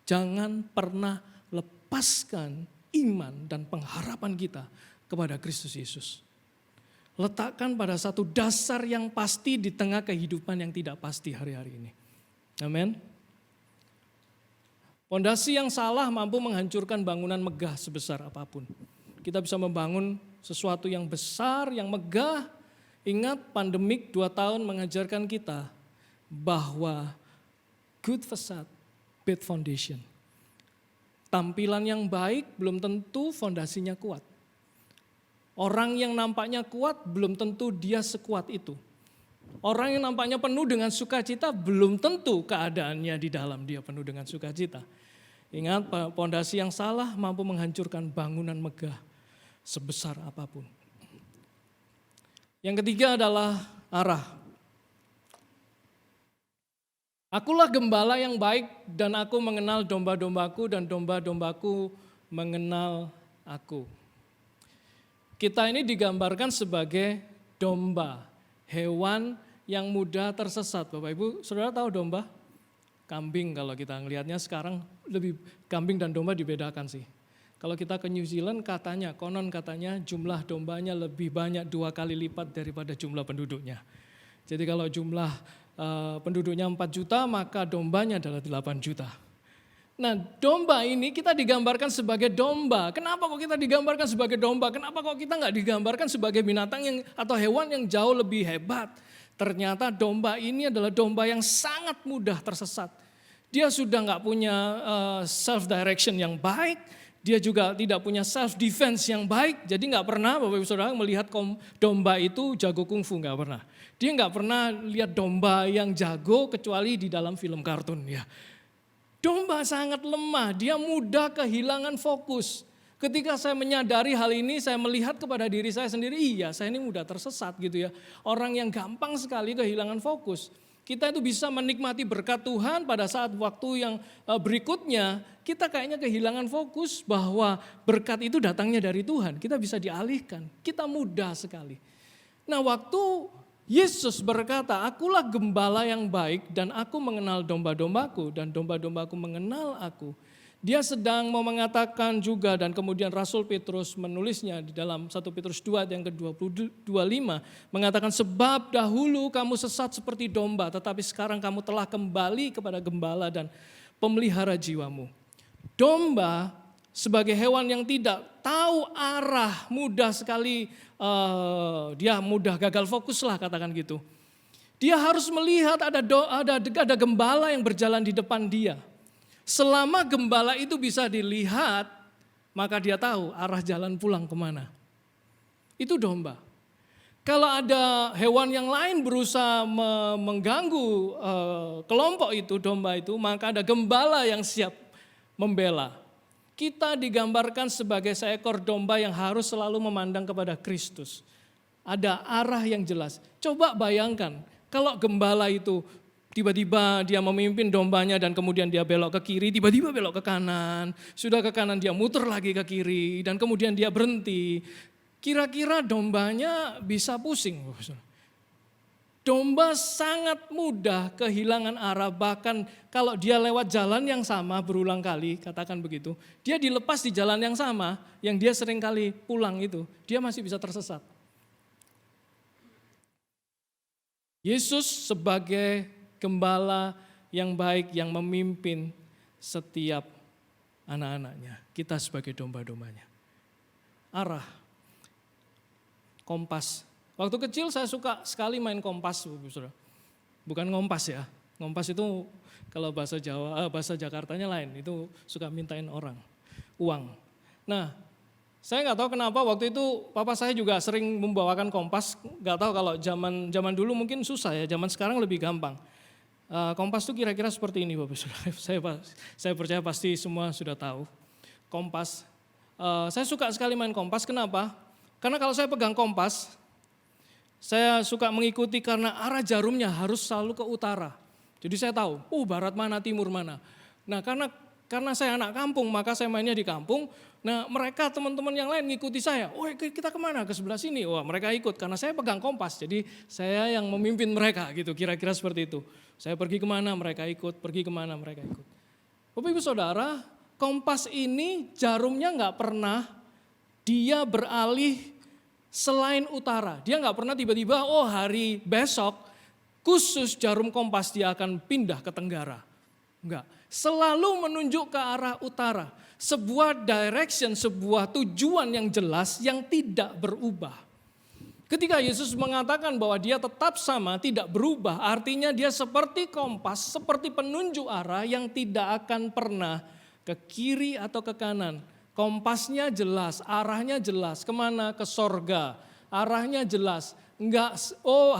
S6: Jangan pernah lepaskan iman dan pengharapan kita kepada Kristus Yesus. Letakkan pada satu dasar yang pasti di tengah kehidupan yang tidak pasti hari-hari ini. Amin. Pondasi yang salah mampu menghancurkan bangunan megah sebesar apapun. Kita bisa membangun sesuatu yang besar, yang megah. Ingat pandemik 2 tahun mengajarkan kita bahwa good facade, bad foundation. Tampilan yang baik belum tentu fondasinya kuat. Orang yang nampaknya kuat belum tentu dia sekuat itu. Orang yang nampaknya penuh dengan sukacita belum tentu keadaannya di dalam dia penuh dengan sukacita. Ingat, pondasi yang salah mampu menghancurkan bangunan megah sebesar apapun. Yang ketiga adalah arah. Akulah gembala yang baik dan aku mengenal domba-dombaku dan domba-dombaku mengenal aku. Kita ini digambarkan sebagai domba, hewan yang mudah tersesat. Bapak Ibu, saudara tahu domba? Kambing kalau kita ngelihatnya sekarang lebih kambing dan domba dibedakan sih. Kalau kita ke New Zealand konon katanya jumlah dombanya lebih banyak 2 kali lipat daripada jumlah penduduknya. Jadi kalau jumlah penduduknya 4 juta maka dombanya adalah 8 juta. Nah, domba ini kita digambarkan sebagai domba. Kenapa kok kita digambarkan sebagai domba? Kenapa kok kita nggak digambarkan sebagai binatang yang atau hewan yang jauh lebih hebat? Ternyata domba ini adalah domba yang sangat mudah tersesat. Dia sudah nggak punya self direction yang baik. Dia juga tidak punya self defense yang baik. Jadi nggak pernah Bapak Ibu Saudara melihat domba itu jago kungfu, nggak pernah. Dia nggak pernah lihat domba yang jago kecuali di dalam film kartun ya. Domba sangat lemah, dia mudah kehilangan fokus. Ketika saya menyadari hal ini, saya melihat kepada diri saya sendiri, iya saya ini mudah tersesat gitu ya. Orang yang gampang sekali kehilangan fokus. Kita itu bisa menikmati berkat Tuhan pada saat waktu yang berikutnya, kita kayaknya kehilangan fokus bahwa berkat itu datangnya dari Tuhan. Kita bisa dialihkan, kita mudah sekali. Nah waktu Yesus berkata, akulah gembala yang baik dan aku mengenal domba-dombaku dan domba-dombaku mengenal aku. Dia sedang mau mengatakan juga dan kemudian Rasul Petrus menulisnya di dalam 1 Petrus 2 yang ke-25 mengatakan sebab dahulu kamu sesat seperti domba tetapi sekarang kamu telah kembali kepada gembala dan pemelihara jiwamu. Domba sebagai hewan yang tidak tahu arah, mudah sekali dia mudah gagal fokus lah katakan gitu. Dia harus melihat ada gembala yang berjalan di depan dia. Selama gembala itu bisa dilihat, maka dia tahu arah jalan pulang kemana. Itu domba. Kalau ada hewan yang lain berusaha mengganggu kelompok itu, domba itu, maka ada gembala yang siap membela. Kita digambarkan sebagai seekor domba yang harus selalu memandang kepada Kristus. Ada arah yang jelas. Coba bayangkan, kalau gembala itu tiba-tiba dia memimpin dombanya dan kemudian dia belok ke kiri, tiba-tiba belok ke kanan. Sudah ke kanan dia muter lagi ke kiri dan kemudian dia berhenti. Kira-kira dombanya bisa pusing. Domba sangat mudah kehilangan arah, bahkan kalau dia lewat jalan yang sama berulang kali, katakan begitu, dia dilepas di jalan yang sama, yang dia sering kali pulang itu, dia masih bisa tersesat. Yesus sebagai gembala yang baik yang memimpin setiap anak-anaknya. Kita sebagai domba-dombanya. Arah, kompas. Waktu kecil saya suka sekali main kompas. Bukan ngompas ya. Ngompas itu kalau bahasa Jawa, bahasa Jakartanya lain. Itu suka mintain orang uang. Nah, saya nggak tahu kenapa waktu itu papa saya juga sering membawakan kompas. Nggak tahu kalau zaman dulu mungkin susah ya. Zaman sekarang lebih gampang. Kompas itu kira-kira seperti ini Bapak Saudara. Saya percaya pasti semua sudah tahu. Kompas. Saya suka sekali main kompas. Kenapa? Karena kalau saya pegang kompas, saya suka mengikuti karena arah jarumnya harus selalu ke utara. Jadi saya tahu, barat mana, timur mana. Nah karena Karena saya anak kampung, maka saya mainnya di kampung. Nah mereka teman-teman yang lain ngikuti saya. Oh kita kemana? Ke sebelah sini. Wah mereka ikut karena saya pegang kompas. Jadi saya yang memimpin mereka gitu, kira-kira seperti itu. Saya pergi kemana mereka ikut, pergi kemana mereka ikut. Bapak Ibu Saudara, kompas ini jarumnya nggak pernah dia beralih selain utara. Dia nggak pernah tiba-tiba hari besok khusus jarum kompas dia akan pindah ke tenggara. Enggak, selalu menunjuk ke arah utara. Sebuah direction, sebuah tujuan yang jelas yang tidak berubah. Ketika Yesus mengatakan bahwa dia tetap sama, tidak berubah, artinya dia seperti kompas, seperti penunjuk arah yang tidak akan pernah ke kiri atau ke kanan. Kompasnya jelas, arahnya jelas, kemana? Ke sorga, arahnya jelas. Enggak,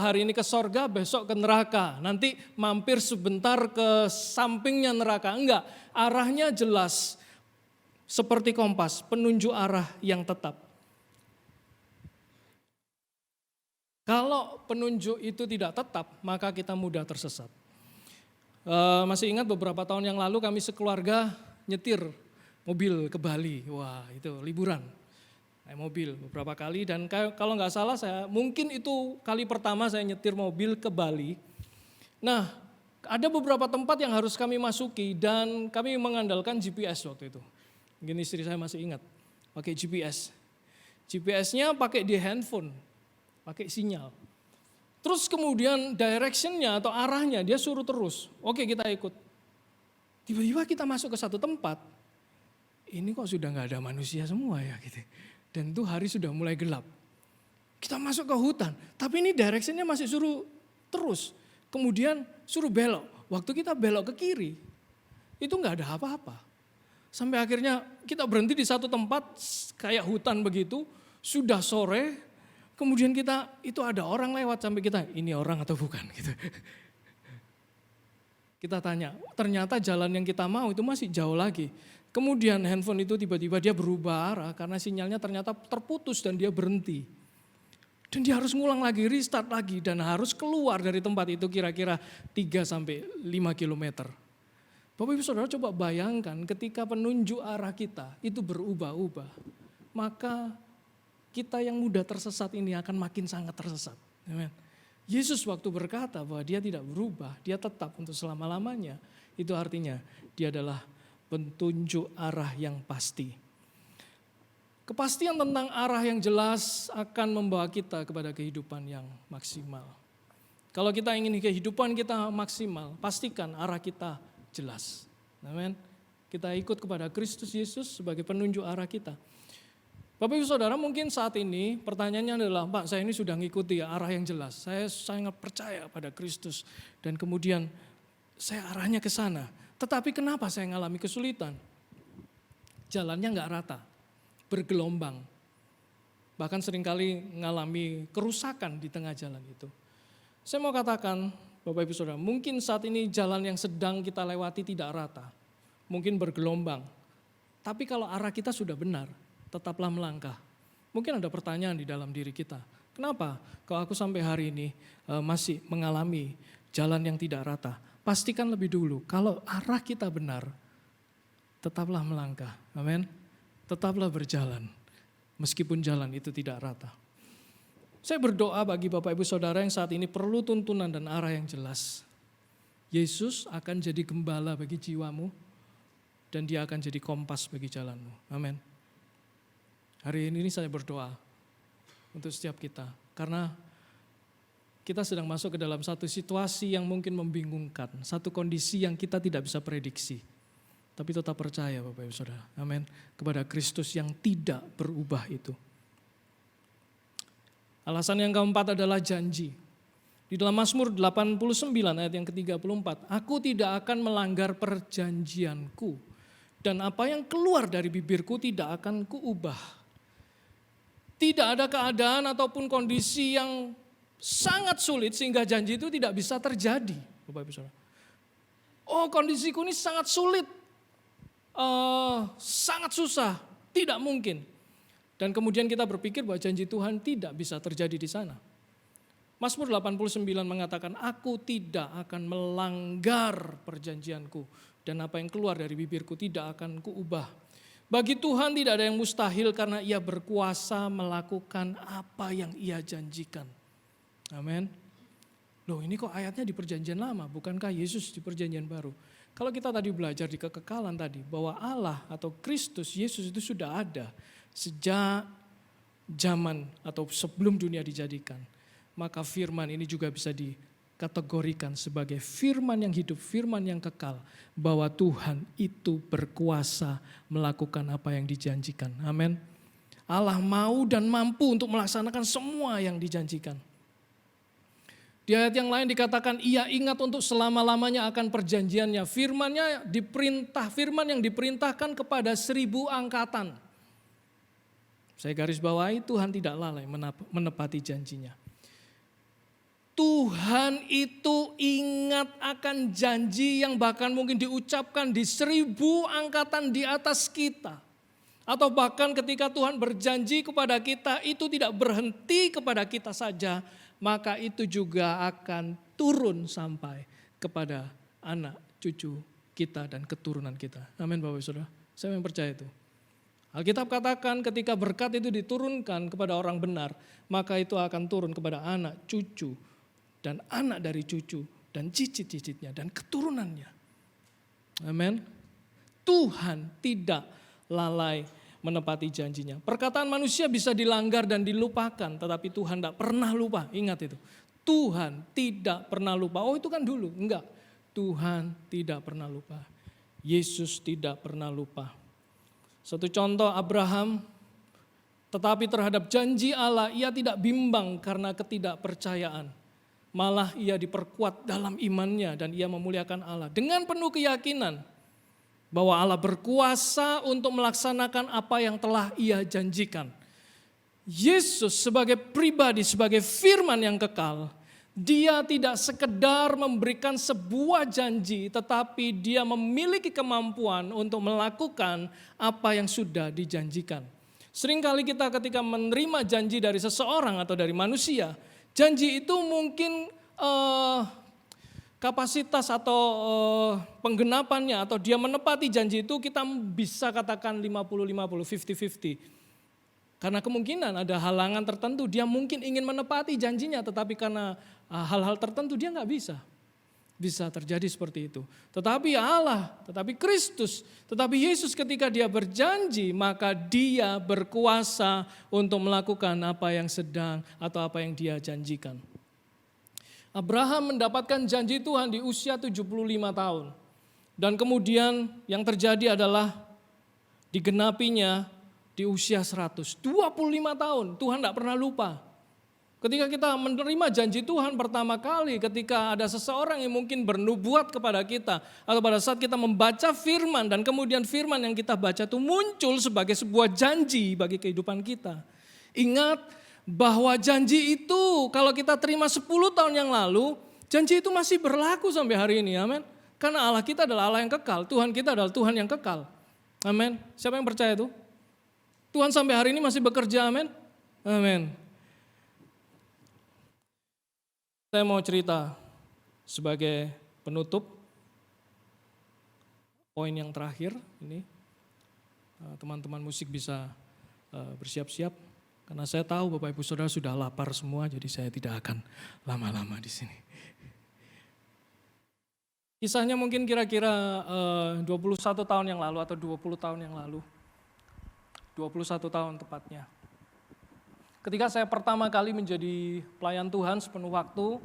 S6: hari ini ke sorga, besok ke neraka. Nanti mampir sebentar ke sampingnya neraka. Enggak, arahnya jelas. Seperti kompas, penunjuk arah yang tetap. Kalau penunjuk itu tidak tetap, maka kita mudah tersesat. Masih ingat beberapa tahun yang lalu kami sekeluarga nyetir mobil ke Bali. Wah itu liburan. Naik mobil beberapa kali dan kalau nggak salah mungkin itu kali pertama saya nyetir mobil ke Bali. Nah ada beberapa tempat yang harus kami masuki dan kami mengandalkan GPS waktu itu. Mungkin istri saya masih ingat pakai GPS. GPS-nya pakai di handphone, pakai sinyal. Terus kemudian direction-nya atau arahnya dia suruh terus. Oke kita ikut. Tiba-tiba kita masuk ke satu tempat. Ini kok sudah nggak ada manusia semua ya gitu. Dan itu hari sudah mulai gelap. Kita masuk ke hutan, tapi ini direction-nya masih suruh terus. Kemudian suruh belok. Waktu kita belok ke kiri, itu nggak ada apa-apa. Sampai akhirnya kita berhenti di satu tempat kayak hutan begitu, sudah sore, kemudian itu ada orang lewat sampai kita, ini orang atau bukan gitu. Kita tanya, ternyata jalan yang kita mau itu masih jauh lagi. Kemudian handphone itu tiba-tiba dia berubah arah karena sinyalnya ternyata terputus dan dia berhenti. Dan dia harus ngulang lagi, restart lagi dan harus keluar dari tempat itu kira-kira 3-5 kilometer. Bapak Ibu Saudara coba bayangkan ketika penunjuk arah kita itu berubah-ubah. Maka kita yang mudah tersesat ini akan makin sangat tersesat. Amen. Yesus waktu berkata bahwa dia tidak berubah, dia tetap untuk selama-lamanya. Itu artinya dia adalah petunjuk arah yang pasti. Kepastian tentang arah yang jelas akan membawa kita kepada kehidupan yang maksimal. Kalau kita ingin kehidupan kita maksimal, pastikan arah kita jelas. Amin. Kita ikut kepada Kristus Yesus sebagai penunjuk arah kita. Bapak Ibu Saudara mungkin saat ini pertanyaannya adalah, Pak saya ini sudah ngikuti arah yang jelas. Saya sangat percaya pada Kristus dan kemudian saya arahnya ke sana. Tetapi kenapa saya mengalami kesulitan? Jalannya nggak rata, bergelombang. Bahkan seringkali mengalami kerusakan di tengah jalan itu. Saya mau katakan, Bapak Ibu Saudara, mungkin saat ini jalan yang sedang kita lewati tidak rata. Mungkin bergelombang. Tapi kalau arah kita sudah benar, tetaplah melangkah. Mungkin ada pertanyaan di dalam diri kita. Kenapa? Kalau aku sampai hari ini masih mengalami jalan yang tidak rata. Pastikan lebih dulu, kalau arah kita benar, tetaplah melangkah. Amin. Tetaplah berjalan, meskipun jalan itu tidak rata. Saya berdoa bagi Bapak Ibu Saudara yang saat ini perlu tuntunan dan arah yang jelas. Yesus akan jadi gembala bagi jiwamu, dan dia akan jadi kompas bagi jalanmu. Amin. Hari ini saya berdoa untuk setiap kita, karena kita sedang masuk ke dalam satu situasi yang mungkin membingungkan, satu kondisi yang kita tidak bisa prediksi. Tapi tetap percaya Bapak Ibu Saudara, amin, kepada Kristus yang tidak berubah itu. Alasan yang keempat adalah janji. Di dalam Mazmur 89 ayat yang ke-34, aku tidak akan melanggar perjanjianku dan apa yang keluar dari bibirku tidak akan kuubah. Tidak ada keadaan ataupun kondisi yang sangat sulit sehingga janji itu tidak bisa terjadi. Bapak Ibu Saudara. Oh kondisiku ini sangat sulit, sangat susah, tidak mungkin. Dan kemudian kita berpikir bahwa janji Tuhan tidak bisa terjadi di sana. Mazmur 89 mengatakan, aku tidak akan melanggar perjanjianku dan apa yang keluar dari bibirku tidak akan kuubah. Bagi Tuhan tidak ada yang mustahil karena Ia berkuasa melakukan apa yang Ia janjikan. Amin. Loh, ini kok ayatnya di perjanjian lama, bukankah Yesus di perjanjian baru? Kalau kita tadi belajar di kekekalan tadi, bahwa Allah atau Kristus, Yesus itu sudah ada sejak zaman atau sebelum dunia dijadikan. Maka firman ini juga bisa dikategorikan sebagai firman yang hidup, firman yang kekal. Bahwa Tuhan itu berkuasa melakukan apa yang dijanjikan. Amin. Allah mau dan mampu untuk melaksanakan semua yang dijanjikan. Di ayat yang lain dikatakan Ia ingat untuk selama-lamanya akan perjanjiannya. Firman yang diperintahkan kepada 1000 angkatan. Saya garis bawahi, Tuhan tidak lalai menepati janjinya. Tuhan itu ingat akan janji yang bahkan mungkin diucapkan di 1000 angkatan di atas kita. Atau bahkan ketika Tuhan berjanji kepada kita itu tidak berhenti kepada kita saja. Maka itu juga akan turun sampai kepada anak cucu kita dan keturunan kita. Amin Bapak Saudara. Saya yang percaya itu. Alkitab katakan ketika berkat itu diturunkan kepada orang benar, maka itu akan turun kepada anak, cucu, dan anak dari cucu, dan cicit-cicitnya, dan keturunannya. Amin. Tuhan tidak lalai menepati janjinya. Perkataan manusia bisa dilanggar dan dilupakan, tetapi Tuhan tidak pernah lupa. Ingat itu. Tuhan tidak pernah lupa. Oh itu kan dulu. Enggak. Tuhan tidak pernah lupa. Yesus tidak pernah lupa. Satu contoh Abraham, tetapi terhadap janji Allah ia tidak bimbang karena ketidakpercayaan. Malah ia diperkuat dalam imannya dan ia memuliakan Allah dengan penuh keyakinan bahwa Allah berkuasa untuk melaksanakan apa yang telah Ia janjikan. Yesus sebagai pribadi, sebagai firman yang kekal, Dia tidak sekedar memberikan sebuah janji, tetapi Dia memiliki kemampuan untuk melakukan apa yang sudah dijanjikan. Seringkali kita ketika menerima janji dari seseorang atau dari manusia, janji itu mungkin kapasitas atau penggenapannya atau dia menepati janji itu kita bisa katakan 50-50, 50-50. Karena kemungkinan ada halangan tertentu dia mungkin ingin menepati janjinya tetapi karena hal-hal tertentu dia nggak bisa. Bisa terjadi seperti itu. Tetapi Allah, tetapi Kristus, tetapi Yesus ketika dia berjanji maka dia berkuasa untuk melakukan apa yang sedang atau apa yang dia janjikan. Abraham mendapatkan janji Tuhan di usia 75 tahun. Dan kemudian yang terjadi adalah digenapinya di usia 100. 25 tahun, Tuhan tidak pernah lupa. Ketika kita menerima janji Tuhan pertama kali, ketika ada seseorang yang mungkin bernubuat kepada kita, atau pada saat kita membaca firman, dan kemudian firman yang kita baca itu muncul sebagai sebuah janji bagi kehidupan kita. Ingat, bahwa janji itu kalau kita terima 10 tahun yang lalu, janji itu masih berlaku sampai hari ini, amin. Karena Allah kita adalah Allah yang kekal, Tuhan kita adalah Tuhan yang kekal, amin. Siapa yang percaya itu? Tuhan sampai hari ini masih bekerja, amin. Amin. Saya mau cerita sebagai penutup, poin yang terakhir ini, teman-teman musik bisa bersiap-siap. Karena saya tahu Bapak Ibu Saudara sudah lapar semua, jadi saya tidak akan lama-lama di sini. Kisahnya mungkin kira-kira 21 tahun yang lalu atau 20 tahun yang lalu. 21 tahun tepatnya. Ketika saya pertama kali menjadi pelayan Tuhan sepenuh waktu,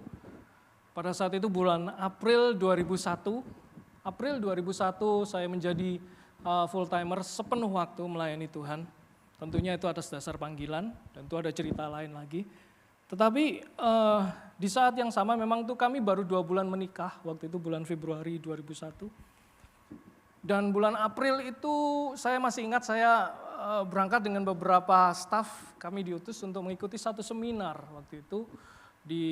S6: pada saat itu bulan April 2001. April 2001 saya menjadi full timer sepenuh waktu melayani Tuhan. Tentunya itu atas dasar panggilan, dan itu ada cerita lain lagi. Tetapi di saat yang sama memang tuh kami baru 2 bulan menikah, waktu itu bulan Februari 2001. Dan bulan April itu saya masih ingat saya berangkat dengan beberapa staf, kami diutus untuk mengikuti satu seminar waktu itu di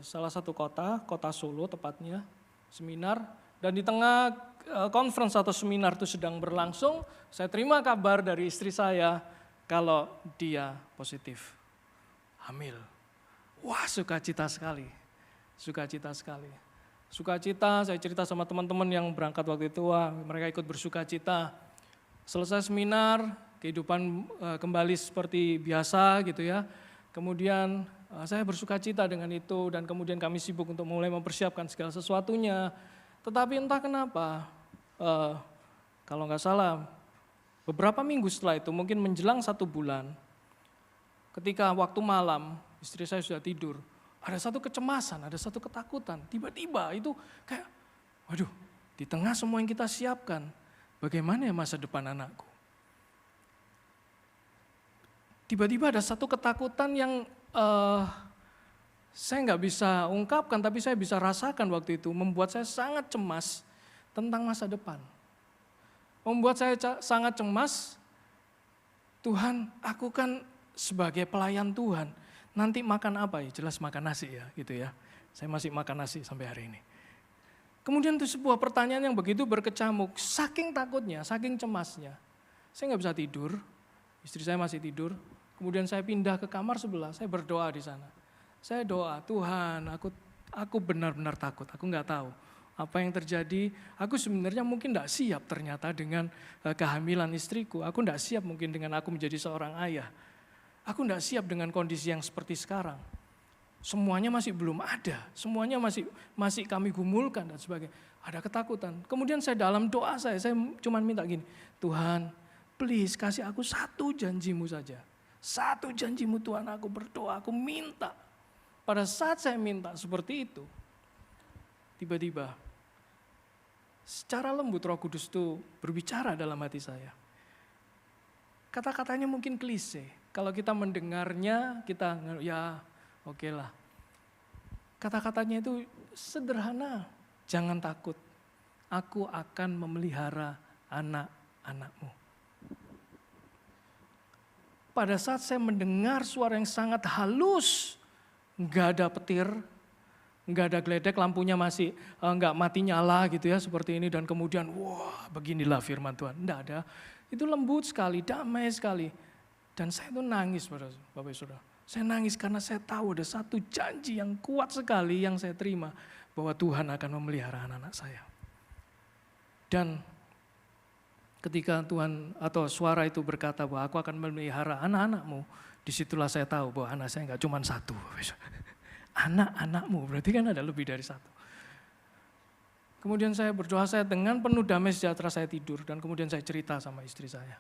S6: salah satu kota Solo tepatnya, seminar. Dan di tengah conference atau seminar itu sedang berlangsung, saya terima kabar dari istri saya kalau dia positif, hamil. Wah, sukacita sekali, sukacita sekali. Sukacita, saya cerita sama teman-teman yang berangkat waktu itu, wah mereka ikut bersukacita. Selesai seminar, kehidupan kembali seperti biasa gitu ya. Kemudian saya bersukacita dengan itu dan kemudian kami sibuk untuk mulai mempersiapkan segala sesuatunya. Tetapi entah kenapa, kalau nggak salah beberapa minggu setelah itu, mungkin menjelang 1 bulan, ketika waktu malam istri saya sudah tidur, ada satu kecemasan, ada satu ketakutan. Tiba-tiba itu kayak, waduh, di tengah semua yang kita siapkan, bagaimana ya masa depan anakku? Tiba-tiba ada satu ketakutan yang saya nggak bisa ungkapkan, tapi saya bisa rasakan waktu itu, membuat saya sangat cemas tentang masa depan. Membuat saya sangat cemas, Tuhan, aku kan sebagai pelayan Tuhan, nanti makan apa ya? Jelas makan nasi ya, gitu ya. Saya masih makan nasi sampai hari ini. Kemudian itu sebuah pertanyaan yang begitu berkecamuk, saking takutnya, saking cemasnya. Saya nggak bisa tidur, istri saya masih tidur. Kemudian saya pindah ke kamar sebelah, saya berdoa di sana. Saya doa, Tuhan, aku benar-benar takut, aku nggak tahu apa yang terjadi. Aku sebenarnya mungkin nggak siap ternyata dengan kehamilan istriku. Aku nggak siap mungkin dengan aku menjadi seorang ayah. Aku tidak siap dengan kondisi yang seperti sekarang. Semuanya masih belum ada, semuanya masih kami gumulkan dan sebagainya. Ada ketakutan. Kemudian saya dalam doa saya cuma minta gini, Tuhan, please kasih aku 1 janjimu saja. 1 janjimu Tuhan, aku berdoa, aku minta. Pada saat saya minta seperti itu, tiba-tiba secara lembut Roh Kudus itu berbicara dalam hati saya. Kata-katanya mungkin klise. Kalau kita mendengarnya, kita ya oke lah. Kata-katanya itu sederhana. Jangan takut, aku akan memelihara anak-anakmu. Pada saat saya mendengar suara yang sangat halus, nggak ada petir, nggak ada geledek, lampunya masih nggak mati nyala gitu ya seperti ini. Dan kemudian wah beginilah firman Tuhan, nggak ada. Itu lembut sekali, damai sekali. Dan saya tuh nangis Bapak Saudara. Saya nangis karena saya tahu ada satu janji yang kuat sekali yang saya terima. Bahwa Tuhan akan memelihara anak-anak saya. Dan ketika Tuhan atau suara itu berkata bahwa aku akan memelihara anak-anakmu. Disitulah saya tahu bahwa anak saya nggak cuma 1. Anak-anakmu berarti kan ada lebih dari 1. Kemudian saya berdoa, saya dengan penuh damai sejahtera saya tidur. Dan kemudian saya cerita sama istri saya.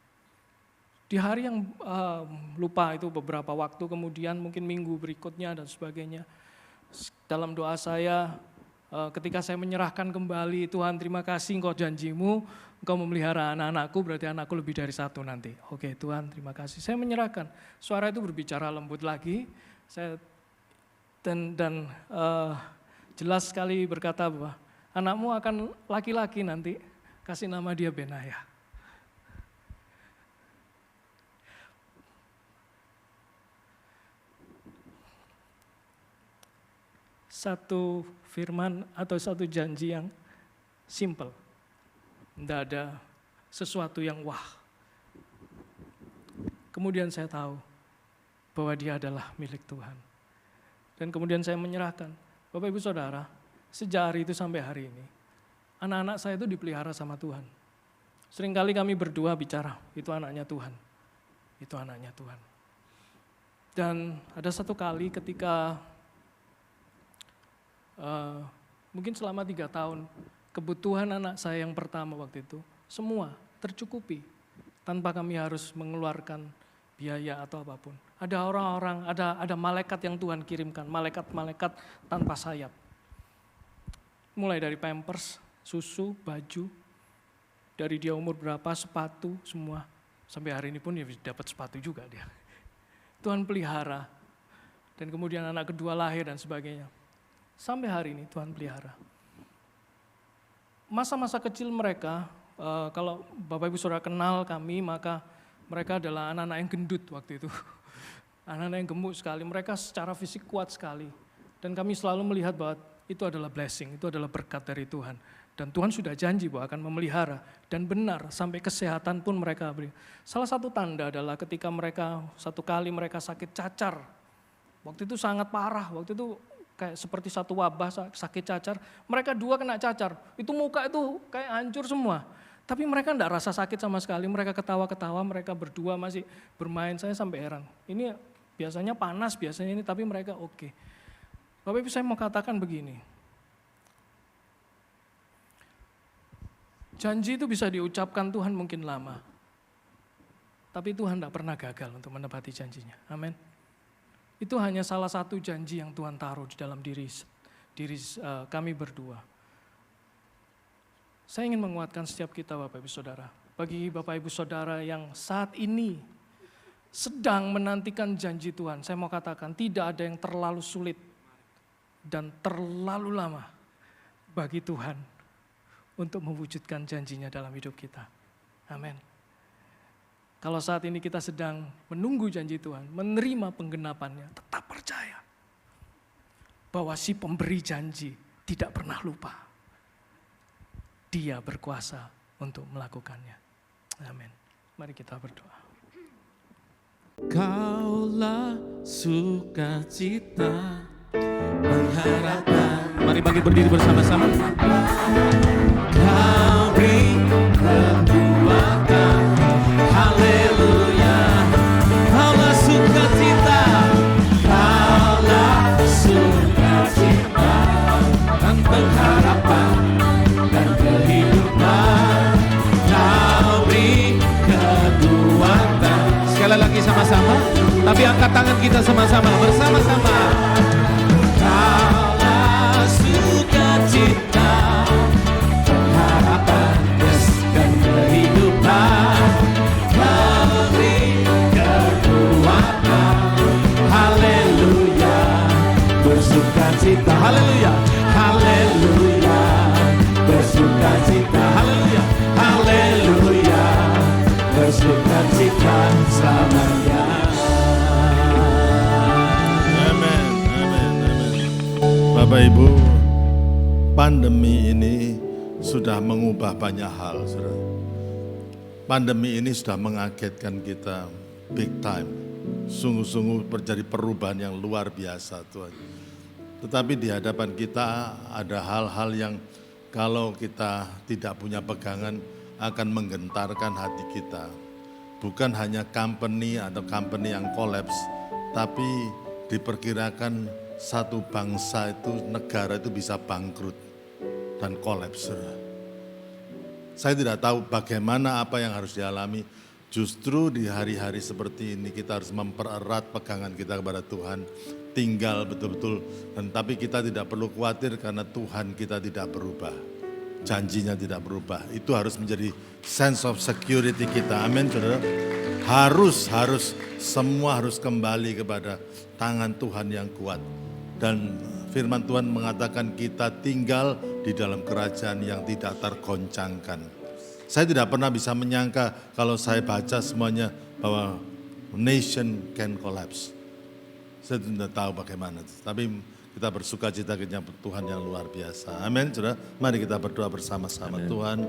S6: Di hari yang lupa itu beberapa waktu kemudian, mungkin minggu berikutnya dan sebagainya. Dalam doa saya, ketika saya menyerahkan kembali, Tuhan terima kasih engkau janjimu, engkau memelihara anak-anakku, berarti anakku lebih dari 1 nanti. Oke Tuhan terima kasih, saya menyerahkan. Suara itu berbicara lembut lagi, dan jelas sekali berkata bahwa anakmu akan laki-laki nanti, kasih nama dia Benaya. Satu firman atau satu janji yang simple. Tidak ada sesuatu yang wah. Kemudian saya tahu bahwa dia adalah milik Tuhan. Dan kemudian saya menyerahkan. Bapak Ibu Saudara, sejak hari itu sampai hari ini, anak-anak saya itu dipelihara sama Tuhan. Seringkali kami berdua bicara, itu anaknya Tuhan. Itu anaknya Tuhan. Dan ada satu kali ketika mungkin selama 3 tahun, kebutuhan anak saya yang pertama waktu itu, semua tercukupi. Tanpa kami harus mengeluarkan biaya atau apapun. Ada orang-orang, ada malaikat yang Tuhan kirimkan, malaikat-malaikat tanpa sayap. Mulai dari pampers, susu, baju, dari dia umur berapa, sepatu, semua. Sampai hari ini pun dia dapat sepatu juga dia. Tuhan pelihara. Dan kemudian anak kedua lahir dan sebagainya. Sampai hari ini Tuhan pelihara. Masa-masa kecil mereka, kalau Bapak Ibu Saudara kenal kami, maka mereka adalah anak-anak yang gendut waktu itu. Anak-anak yang gemuk sekali, mereka secara fisik kuat sekali. Dan kami selalu melihat bahwa itu adalah blessing, itu adalah berkat dari Tuhan. Dan Tuhan sudah janji bahwa akan memelihara. Dan benar, sampai kesehatan pun mereka beri. Salah satu tanda adalah ketika satu kali mereka sakit cacar. Waktu itu sangat parah, waktu itu kayak seperti satu wabah sakit cacar. Mereka dua kena cacar, itu muka itu kayak hancur semua. Tapi mereka enggak rasa sakit sama sekali, mereka ketawa-ketawa, mereka berdua masih bermain. Saya sampai heran, ini biasanya panas, biasanya ini, tapi mereka oke. Bapak Ibu, saya mau katakan begini. Janji itu bisa diucapkan Tuhan mungkin lama, tapi Tuhan tidak pernah gagal untuk menepati janjinya. Amin. Itu hanya salah satu janji yang Tuhan taruh di dalam diri kami berdua. Saya ingin menguatkan setiap kita Bapak Ibu Saudara. Bagi Bapak Ibu Saudara yang saat ini sedang menantikan janji Tuhan, saya mau katakan tidak ada yang terlalu sulit dan terlalu lama bagi Tuhan untuk mewujudkan janjinya dalam hidup kita. Amin. Kalau saat ini kita sedang menunggu janji Tuhan, menerima penggenapannya, tetap percaya bahwa si pemberi janji tidak pernah lupa. Dia berkuasa untuk melakukannya. Amin. Mari kita berdoa.
S5: Kaulah sukacita pengharapan. Mari bangkit berdiri bersama-sama. Kau beri kekuatan, haleluya. Kaulah sukacita, kaulah sukacita dan pengharapan dan kehidupan. Kau beri kekuatan. Sekali lagi sama-sama, tapi angkat tangan kita sama-sama, bersama-sama. Kaulah sukacita, pengharapan dan kehidupan. Kau beri kekuatan, haleluya. Bersukacita, haleluya, haleluya. Bersukacita, haleluya, haleluya. Bersukacita selamanya.
S7: Amin, amin, amin. Bapak Ibu, pandemi ini sudah mengubah banyak hal, saudara. Pandemi ini sudah mengagetkan kita big time. Sungguh-sungguh terjadi perubahan yang luar biasa, Tuhan. Tetapi di hadapan kita ada hal-hal yang kalau kita tidak punya pegangan akan menggentarkan hati kita. Bukan hanya company atau company yang kolaps, tapi diperkirakan satu bangsa itu, negara itu bisa bangkrut dan kolaps. Saya tidak tahu bagaimana apa yang harus dialami. Justru di hari-hari seperti ini kita harus mempererat pegangan kita kepada Tuhan. Tinggal betul-betul, dan tapi kita tidak perlu khawatir karena Tuhan kita tidak berubah. Janjinya tidak berubah. Itu harus menjadi sense of security kita. Amin, saudara. Semua harus kembali kepada tangan Tuhan yang kuat. Dan firman Tuhan mengatakan kita tinggal di dalam kerajaan yang tidak tergoncangkan. Saya tidak pernah bisa menyangka kalau saya baca semuanya bahwa nation can collapse. Saya tidak tahu bagaimana. Tapi kita bersuka cita kepada Tuhan yang luar biasa. Amin, saudara. Mari kita berdoa bersama-sama. Amen. Tuhan,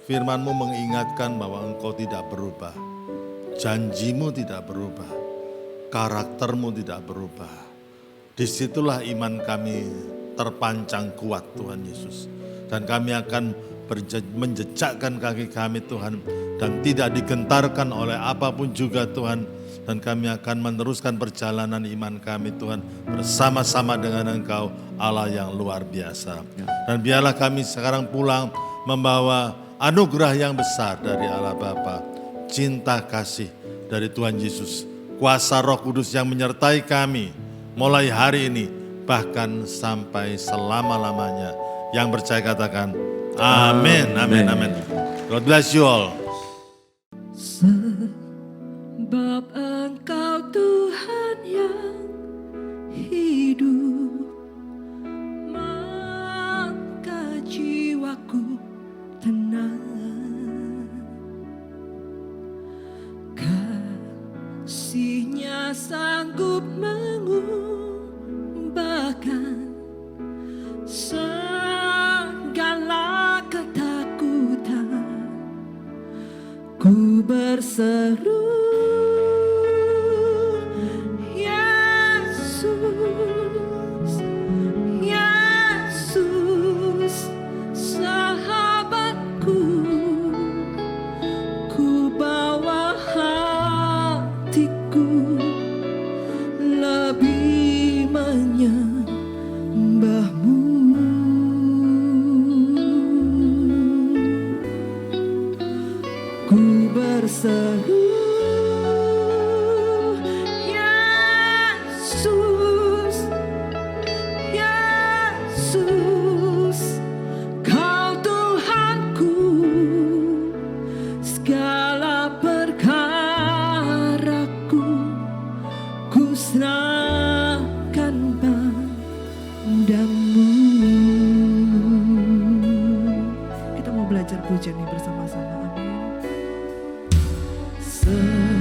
S7: firman-Mu mengingatkan bahwa Engkau tidak berubah. Janjimu tidak berubah. Karakter-Mu tidak berubah. Disitulah iman kami terpancang kuat, Tuhan Yesus. Dan kami akan menjejakkan kaki kami, Tuhan. Dan tidak digentarkan oleh apapun juga, Tuhan. Dan kami akan meneruskan perjalanan iman kami, Tuhan, bersama-sama dengan Engkau, Allah yang luar biasa. Dan biarlah kami sekarang pulang membawa anugerah yang besar dari Allah Bapa, cinta kasih dari Tuhan Yesus, kuasa Roh Kudus yang menyertai kami mulai hari ini, bahkan sampai selama-lamanya. Yang percaya katakan, amin, amin, amin. God bless you all.
S2: Sebab Engkau Tuhan yang hidup, maka jiwaku tenang. Kasih-Nya sanggup mengubahkan segala ketakutan. Ku berseru, Yesus. berseru, Yesus, Yesus, Kau Tuhanku, segala perkaraku ku serahkan padamu. Kita mau belajar pujian ini bersama-sama. Amin.